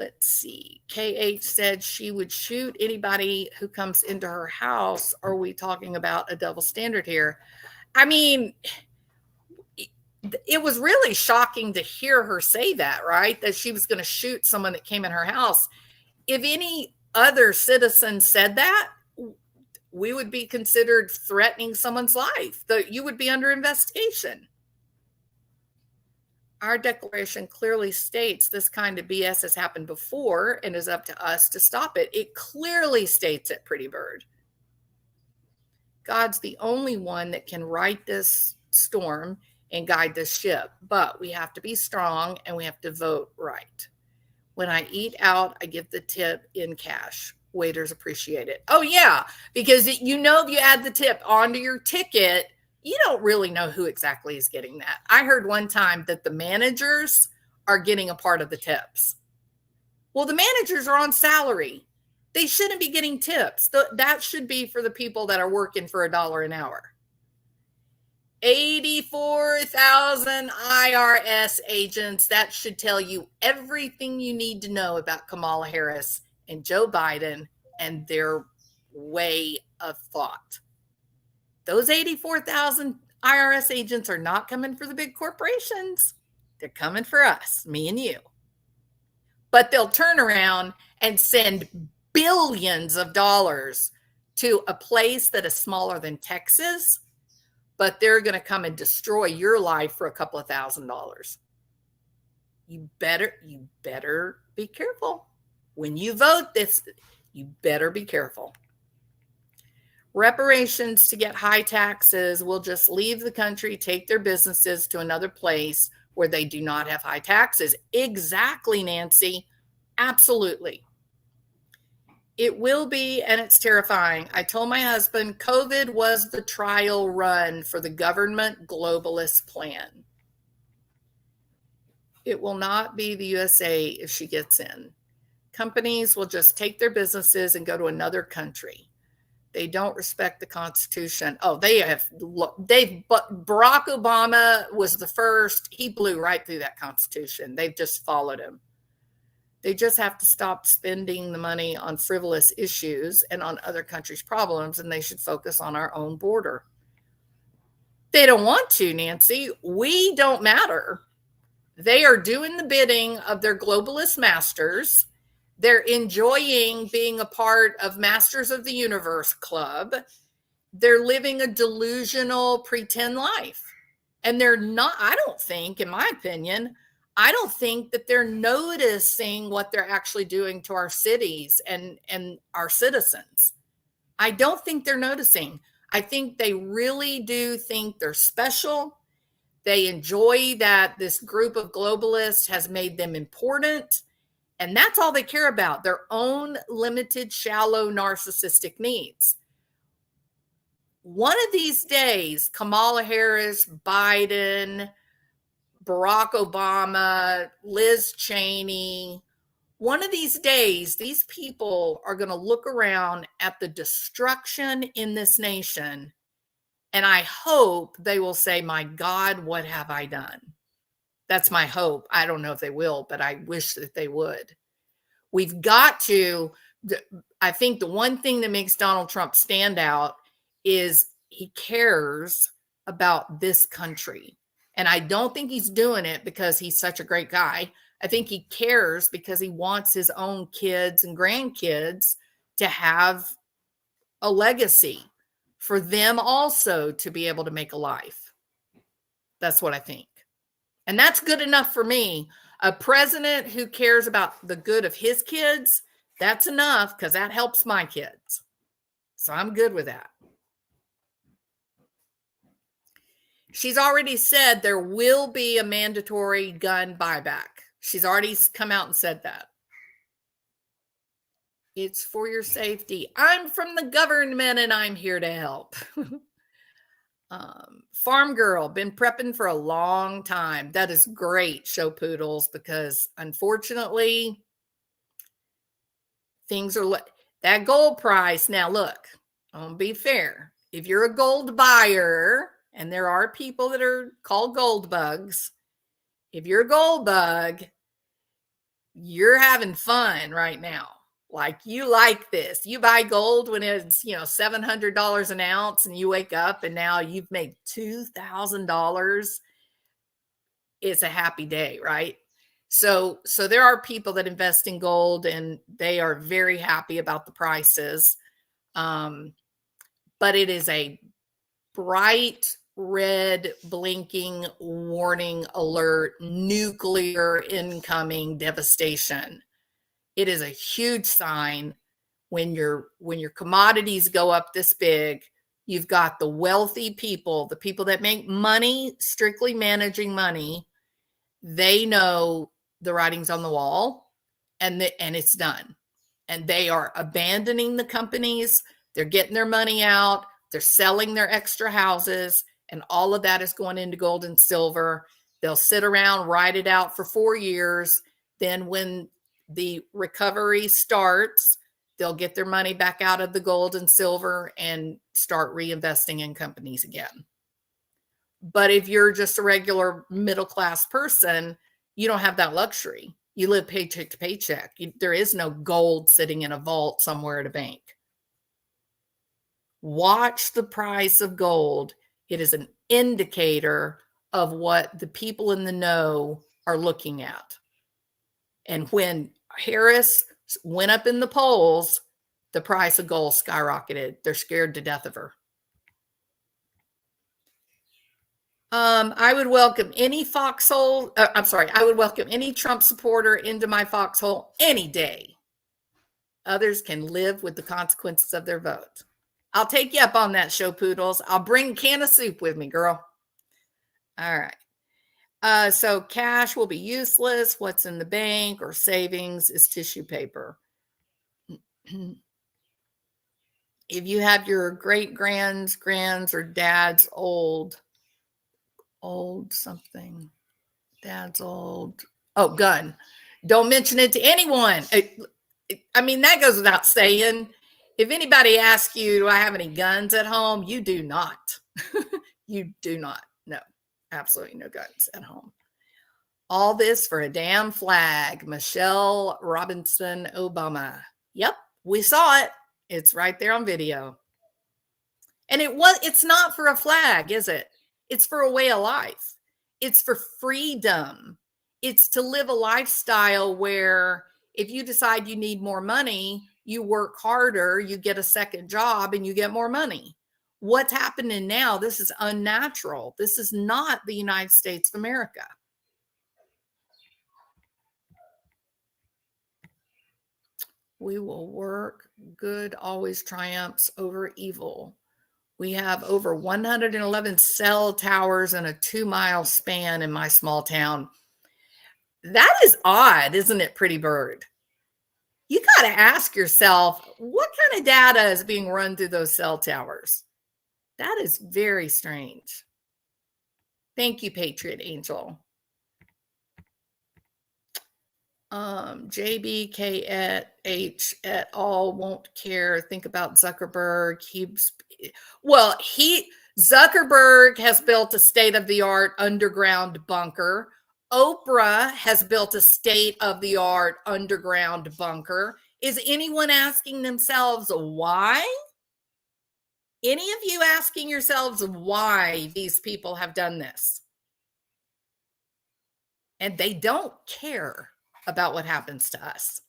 Speaker 1: Let's see. KH said she would shoot anybody who comes into her house. Are we talking about a double standard here? I mean, it was really shocking to hear her say that, right? That she was going to shoot someone that came in her house. If any other citizen said that, we would be considered threatening someone's life. You would be under investigation. Our declaration clearly states this kind of BS has happened before and is up to us to stop it. It clearly states it, Pretty Bird. God's the only one that can right this storm and guide this ship, but we have to be strong and we have to vote right. When I eat out, I give the tip in cash. Waiters appreciate it. Oh yeah, because if you add the tip onto your ticket, you don't really know who exactly is getting that. I heard one time that the managers are getting a part of the tips. Well, the managers are on salary. They shouldn't be getting tips. That should be for the people that are working for $1 an hour. 84,000 IRS agents. That should tell you everything you need to know about Kamala Harris and Joe Biden and their way of thought. Those 84,000 IRS agents are not coming for the big corporations. They're coming for us, me and you. But they'll turn around and send billions of dollars to a place that is smaller than Texas, but they're going to come and destroy your life for a couple of $1,000s. You better be careful. When you vote this, you better be careful. Reparations to get high taxes will just leave the country, take their businesses to another place where they do not have high taxes. Exactly, Nancy. Absolutely. It will be, and it's terrifying. I told my husband COVID was the trial run for the government globalist plan. It will not be the USA if she gets in. Companies will just take their businesses and go to another country. They don't respect the Constitution. Oh, Barack Obama was the first. He blew right through that Constitution. They've just followed him. They just have to stop spending the money on frivolous issues and on other countries' problems, and they should focus on our own border. They don't want to, Nancy. We don't matter. They are doing the bidding of their globalist masters. They're enjoying being a part of Masters of the Universe Club. They're living a delusional pretend life. And they're not, I don't think, in my opinion, I don't think that they're noticing what they're actually doing to our cities and our citizens. I don't think they're noticing. I think they really do think they're special. They enjoy that this group of globalists has made them important. And that's all they care about, their own limited, shallow, narcissistic needs. One of these days, Kamala Harris, Biden, Barack Obama, Liz Cheney, one of these days, these people are going to look around at the destruction in this nation, and I hope they will say, my God, what have I done? That's my hope. I don't know if they will, but I wish that they would. We've got to, I think the one thing that makes Donald Trump stand out is he cares about this country. And I don't think he's doing it because he's such a great guy. I think he cares because he wants his own kids and grandkids to have a legacy for them also to be able to make a life. That's what I think. And that's good enough for me. A president who cares about the good of his kids, that's enough because that helps my kids. So I'm good with that. She's already said there will be a mandatory gun buyback. She's already come out and said that. It's for your safety. I'm from the government and I'm here to help. Farm girl, been prepping for a long time. That is great, show poodles, because unfortunately, things are that gold price. Now, look, I'll be fair. If you're a gold buyer, and there are people that are called gold bugs, if you're a gold bug, you're having fun right now. Like, you like this. You buy gold when it's, $700 an ounce, and you wake up and now you've made $2,000. It's a happy day, right? So there are people that invest in gold and they are very happy about the prices. But it is a bright red blinking warning alert, nuclear incoming devastation. It is a huge sign when your commodities go up this big. You've got the wealthy people, the people that make money, strictly managing money. They know the writing's on the wall, and it's done. And they are abandoning the companies. They're getting their money out. They're selling their extra houses, and all of that is going into gold and silver. They'll sit around, ride it out for 4 years. Then when the recovery starts, they'll get their money back out of the gold and silver and start reinvesting in companies again. But if you're just a regular middle-class person, you don't have that luxury. You live paycheck to paycheck. There is no gold sitting in a vault somewhere at a bank. Watch the price of gold. It is an indicator of what the people in the know are looking at. And when Harris went up in the polls, the price of gold skyrocketed. They're scared to death of her. I would welcome any foxhole. I would welcome any Trump supporter into my foxhole any day. Others can live with the consequences of their vote. I'll take you up on that, show poodles. I'll bring a can of soup with me, girl. All right. So cash will be useless. What's in the bank or savings is tissue paper. If you have your great-grands, or dad's old something, dad's old, gun, don't mention it to anyone. I mean, that goes without saying. If anybody asks you, do I have any guns at home? You do not. You do not. No, absolutely no guns at home. All this for a damn flag. Michelle Robinson Obama. Yep, we saw it. It's right there on video. And it's not for a flag, is it? It's for a way of life. It's for freedom. It's to live a lifestyle where if you decide you need more money, you work harder, you get a second job, and you get more money. What's happening now? This is unnatural. This is not the United States of America. We will work. Good always triumphs over evil. We have over 111 cell towers in a 2-mile span in my small town. That is odd, isn't it, Pretty Bird? You got to ask yourself, what kind of data is being run through those cell towers? That is very strange. Thank you, Patriot Angel. JBKH et al. Won't care. Think about Zuckerberg. Zuckerberg has built a state-of-the-art underground bunker. Oprah has built a state-of-the-art underground bunker. Is anyone asking themselves why? Any of you asking yourselves why these people have done this? And they don't care about what happens to us.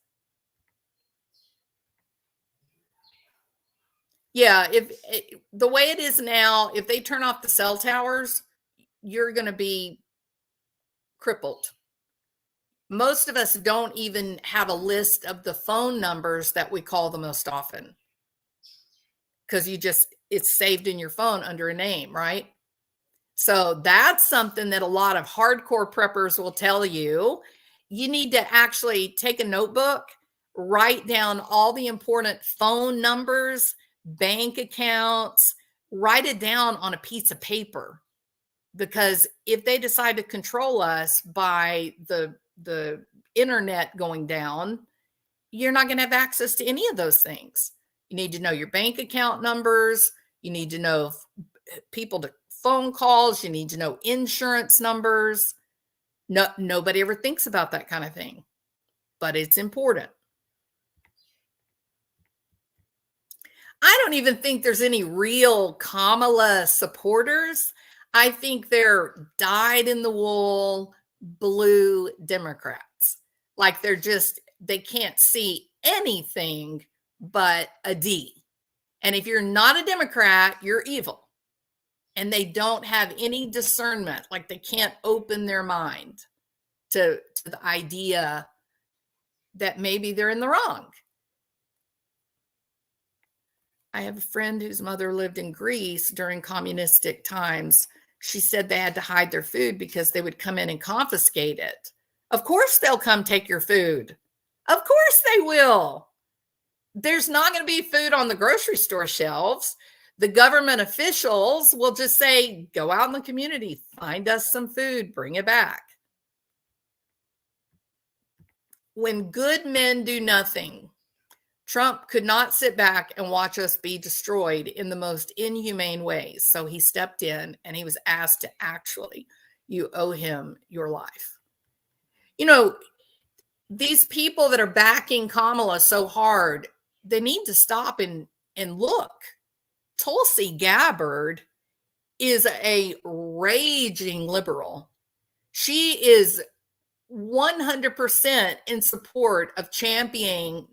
Speaker 1: Yeah, if the way it is now, if they turn off the cell towers, you're going to be crippled. Most of us don't even have a list of the phone numbers that we call the most often, because it's saved in your phone under a name, right? So that's something that a lot of hardcore preppers will tell you. You need to actually take a notebook, write down all the important phone numbers, bank accounts, write it down on a piece of paper. Because if they decide to control us by the internet going down, you're not going to have access to any of those things. You need to know your bank account numbers. You need to know people to phone calls. You need to know insurance numbers. No, nobody ever thinks about that kind of thing. but it's important. I don't even think there's any real Kamala supporters. I think they're dyed-in-the-wool blue Democrats. Like they can't see anything but a D. And if you're not a Democrat, you're evil. And they don't have any discernment. Like they can't open their mind to the idea that maybe they're in the wrong. I have a friend whose mother lived in Greece during communistic times. She said they had to hide their food because they would come in and confiscate it. Of course they'll come take your food. Of course they will. There's not going to be food on the grocery store shelves. The government officials will just say, go out in the community, find us some food, bring it back. When good men do nothing, Trump could not sit back and watch us be destroyed in the most inhumane ways. So he stepped in and he was asked to actually, you owe him your life. You know, these people that are backing Kamala so hard, they need to stop and look. Tulsi Gabbard is a raging liberal. She is 100% in support of championing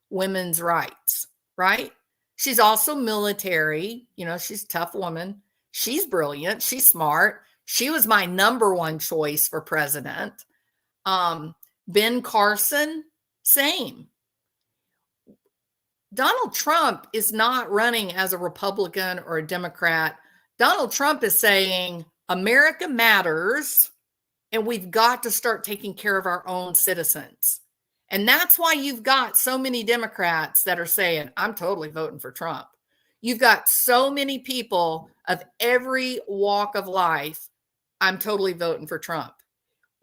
Speaker 1: women's rights, right? She's also military. You know, she's a tough woman. She's brilliant. She's smart. She was my number one choice for president. Ben Carson, same. Donald Trump is not running as a Republican or a Democrat. Donald Trump is saying America matters and we've got to start taking care of our own citizens. And that's why you've got so many Democrats that are saying, I'm totally voting for Trump. You've got so many people of every walk of life, I'm totally voting for Trump.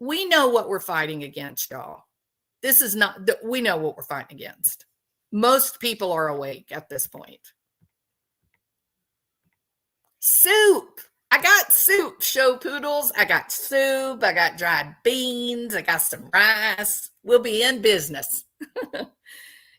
Speaker 1: We know what we're fighting against, y'all. This is not, we know what we're fighting against. Most people are awake at this point. Soup. I got soup, show poodles. I got soup. I got dried beans. I got some rice. We'll be in business.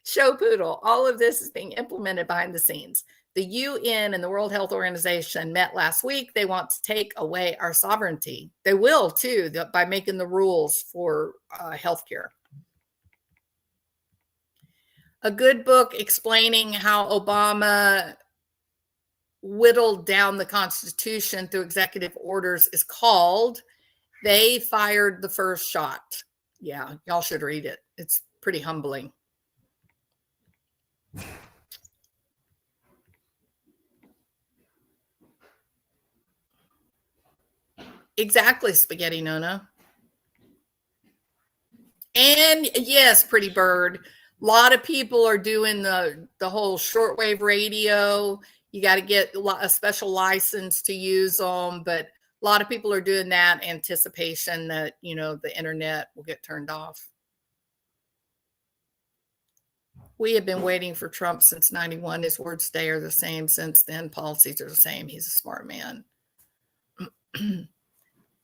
Speaker 1: Show poodle. All of this is being implemented behind the scenes. The UN and the World Health Organization met last week. They want to take away our sovereignty. They will too, by making the rules for healthcare. A good book explaining how Obama whittled down the Constitution through executive orders is called They Fired the First Shot. Yeah, y'all should read it. It's pretty humbling. Exactly, Spaghetti Nona. And yes, Pretty Bird. A lot of people are doing the whole shortwave radio. You got to get a special license to use them, but a lot of people are doing that anticipation that, you know, the internet will get turned off. We have been waiting for Trump since 91. His words stay are the same since then. Policies are the same. He's a smart man.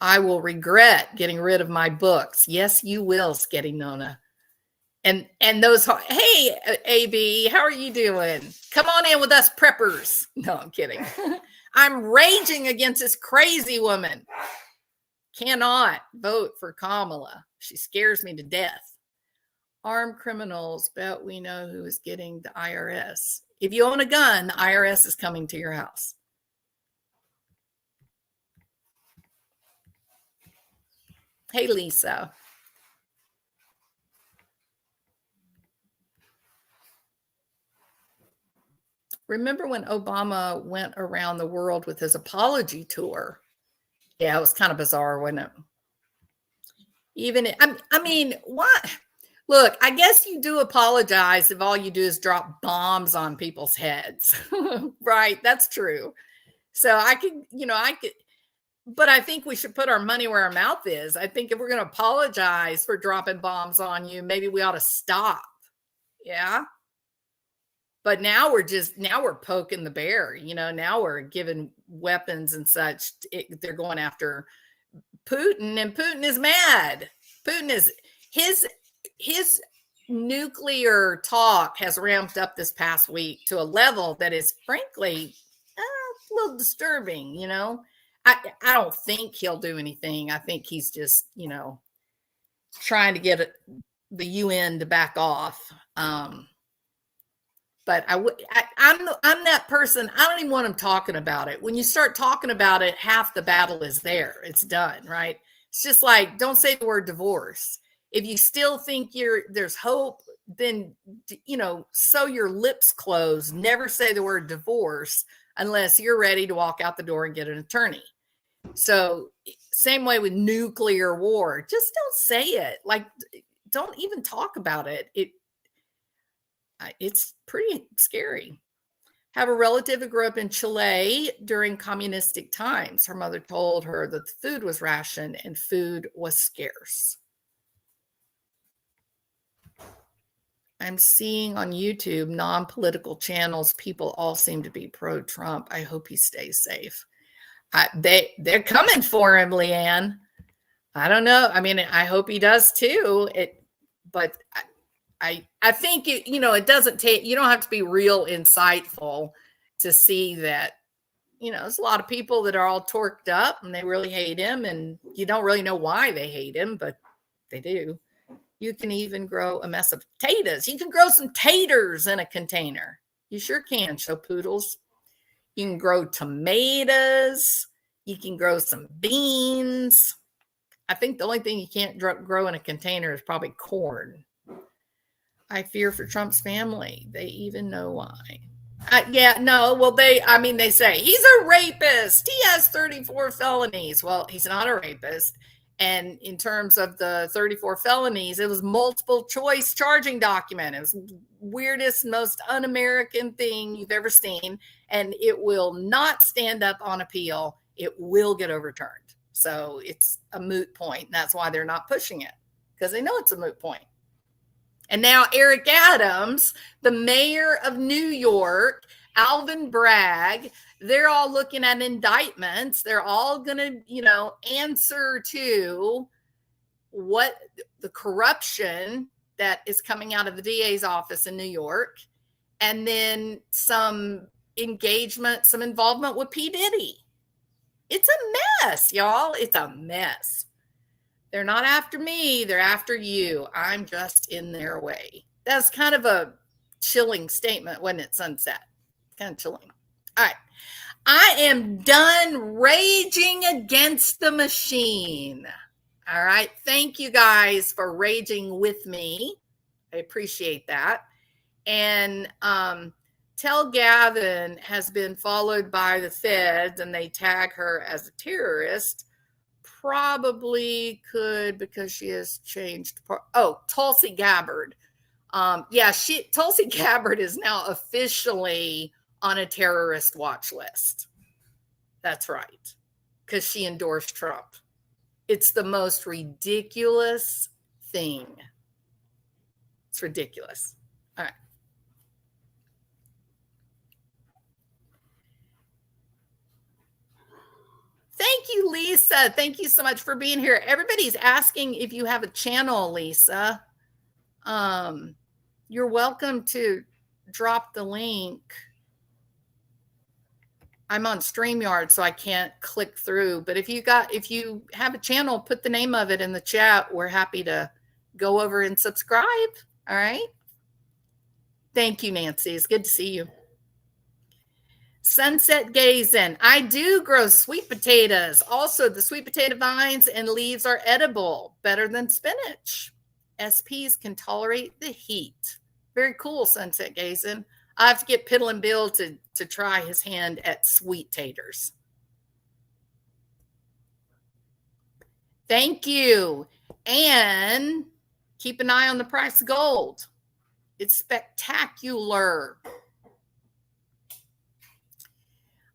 Speaker 1: I will regret getting rid of my books. Yes, you will, Sketty Nona. And those, hey, AB, how are you doing? Come on in with us preppers. No, I'm kidding. I'm raging against this crazy woman. Cannot vote for Kamala. She scares me to death. Armed criminals, bet we know who is getting the IRS. If you own a gun, the IRS is coming to your house. Hey, Lisa. Remember when Obama went around the world with his apology tour? Yeah, it was kind of bizarre, wasn't it? Even, I mean, what? Look, I guess you do apologize if all you do is drop bombs on people's heads, right? That's true. So I could, but I think we should put our money where our mouth is. I think if we're going to apologize for dropping bombs on you, maybe we ought to stop. Yeah. But now we're poking the bear, now we're giving weapons and such. They're going after Putin, and Putin is mad. Putin is, his nuclear talk has ramped up this past week to a level that is frankly a little disturbing. You know, I don't think he'll do anything. I think he's just, you know, trying to get the UN to back off. But I'm that person. I don't even want him talking about it. When you start talking about it, half the battle is there. It's done, right? It's just like, don't say the word divorce. If you still think there's hope, then, you know, sew your lips closed. Never say the word divorce unless you're ready to walk out the door and get an attorney. So same way with nuclear war. Just don't say it. Like, don't even talk about it. It's pretty scary. Have a relative who grew up in Chile during communistic times. Her mother told her that the food was rationed and food was scarce. I'm seeing on YouTube, non-political channels, people all seem to be pro-Trump. I hope he stays safe. They're coming for him, Leanne. I don't know. I mean, I hope he does too. But I think it doesn't take, you don't have to be real insightful to see that, you know, there's a lot of people that are all torqued up and they really hate him, and you don't really know why they hate him, but they do. You can even grow a mess of potatoes. You can grow some taters in a container. You sure can, show poodles. You can grow tomatoes. You can grow some beans. I think the only thing you can't grow in a container is probably corn. I fear for Trump's family. They even know why. They say he's a rapist. He has 34 felonies. Well, he's not a rapist. And in terms of the 34 felonies, it was multiple choice charging document. It was the weirdest, most un-American thing you've ever seen. And it will not stand up on appeal. It will get overturned. So it's a moot point. That's why they're not pushing it, because they know it's a moot point. And now Eric Adams, the mayor of New York, Alvin Bragg, they're all looking at indictments. They're all going to, answer to what the corruption that is coming out of the DA's office in New York, and then some engagement, some involvement with P. Diddy. It's a mess, y'all. It's a mess. They're not after me. They're after you. I'm just in their way. That's kind of a chilling statement, wasn't it, Sunset? Kind of chilling. All right. I am done raging against the machine. All right. Thank you guys for raging with me. I appreciate that. And Tell Gavin has been followed by the feds and they tag her as a terrorist. Probably could, because she has changed. Tulsi Gabbard. Tulsi Gabbard is now officially on a terrorist watch list. That's right, because she endorsed Trump. It's the most ridiculous thing. It's ridiculous. All right. Thank you, Lisa. Thank you so much for being here. Everybody's asking if you have a channel, Lisa. You're welcome to drop the link. I'm on StreamYard, so I can't click through. But if you have a channel, put the name of it in the chat. We're happy to go over and subscribe. All right. Thank you, Nancy. It's good to see you. Sunset Gazing. I do grow sweet potatoes. Also, the sweet potato vines and leaves are edible, better than spinach. SPs can tolerate the heat. Very cool, Sunset Gazing. I have to get Piddlin' Bill to try his hand at sweet taters. Thank you. And keep an eye on the price of gold. It's spectacular.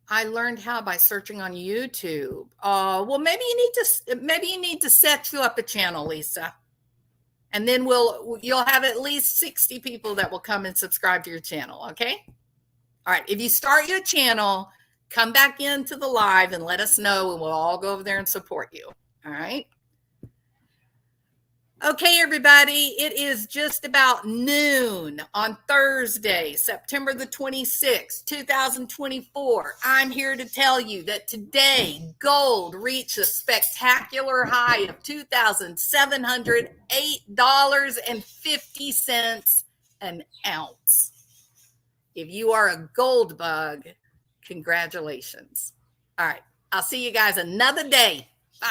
Speaker 1: I learned how by searching on YouTube. Well, maybe you need to set you up a channel, Lisa. And then you'll have at least 60 people that will come and subscribe to your channel, okay? All right, if you start your channel, come back into the live and let us know, and we'll all go over there and support you, all right? Okay, everybody, it is just about noon on Thursday, September the 26th, 2024. I'm here to tell you that today gold reached a spectacular high of $2,708.50 an ounce. If you are a gold bug, congratulations. All right, I'll see you guys another day. Bye.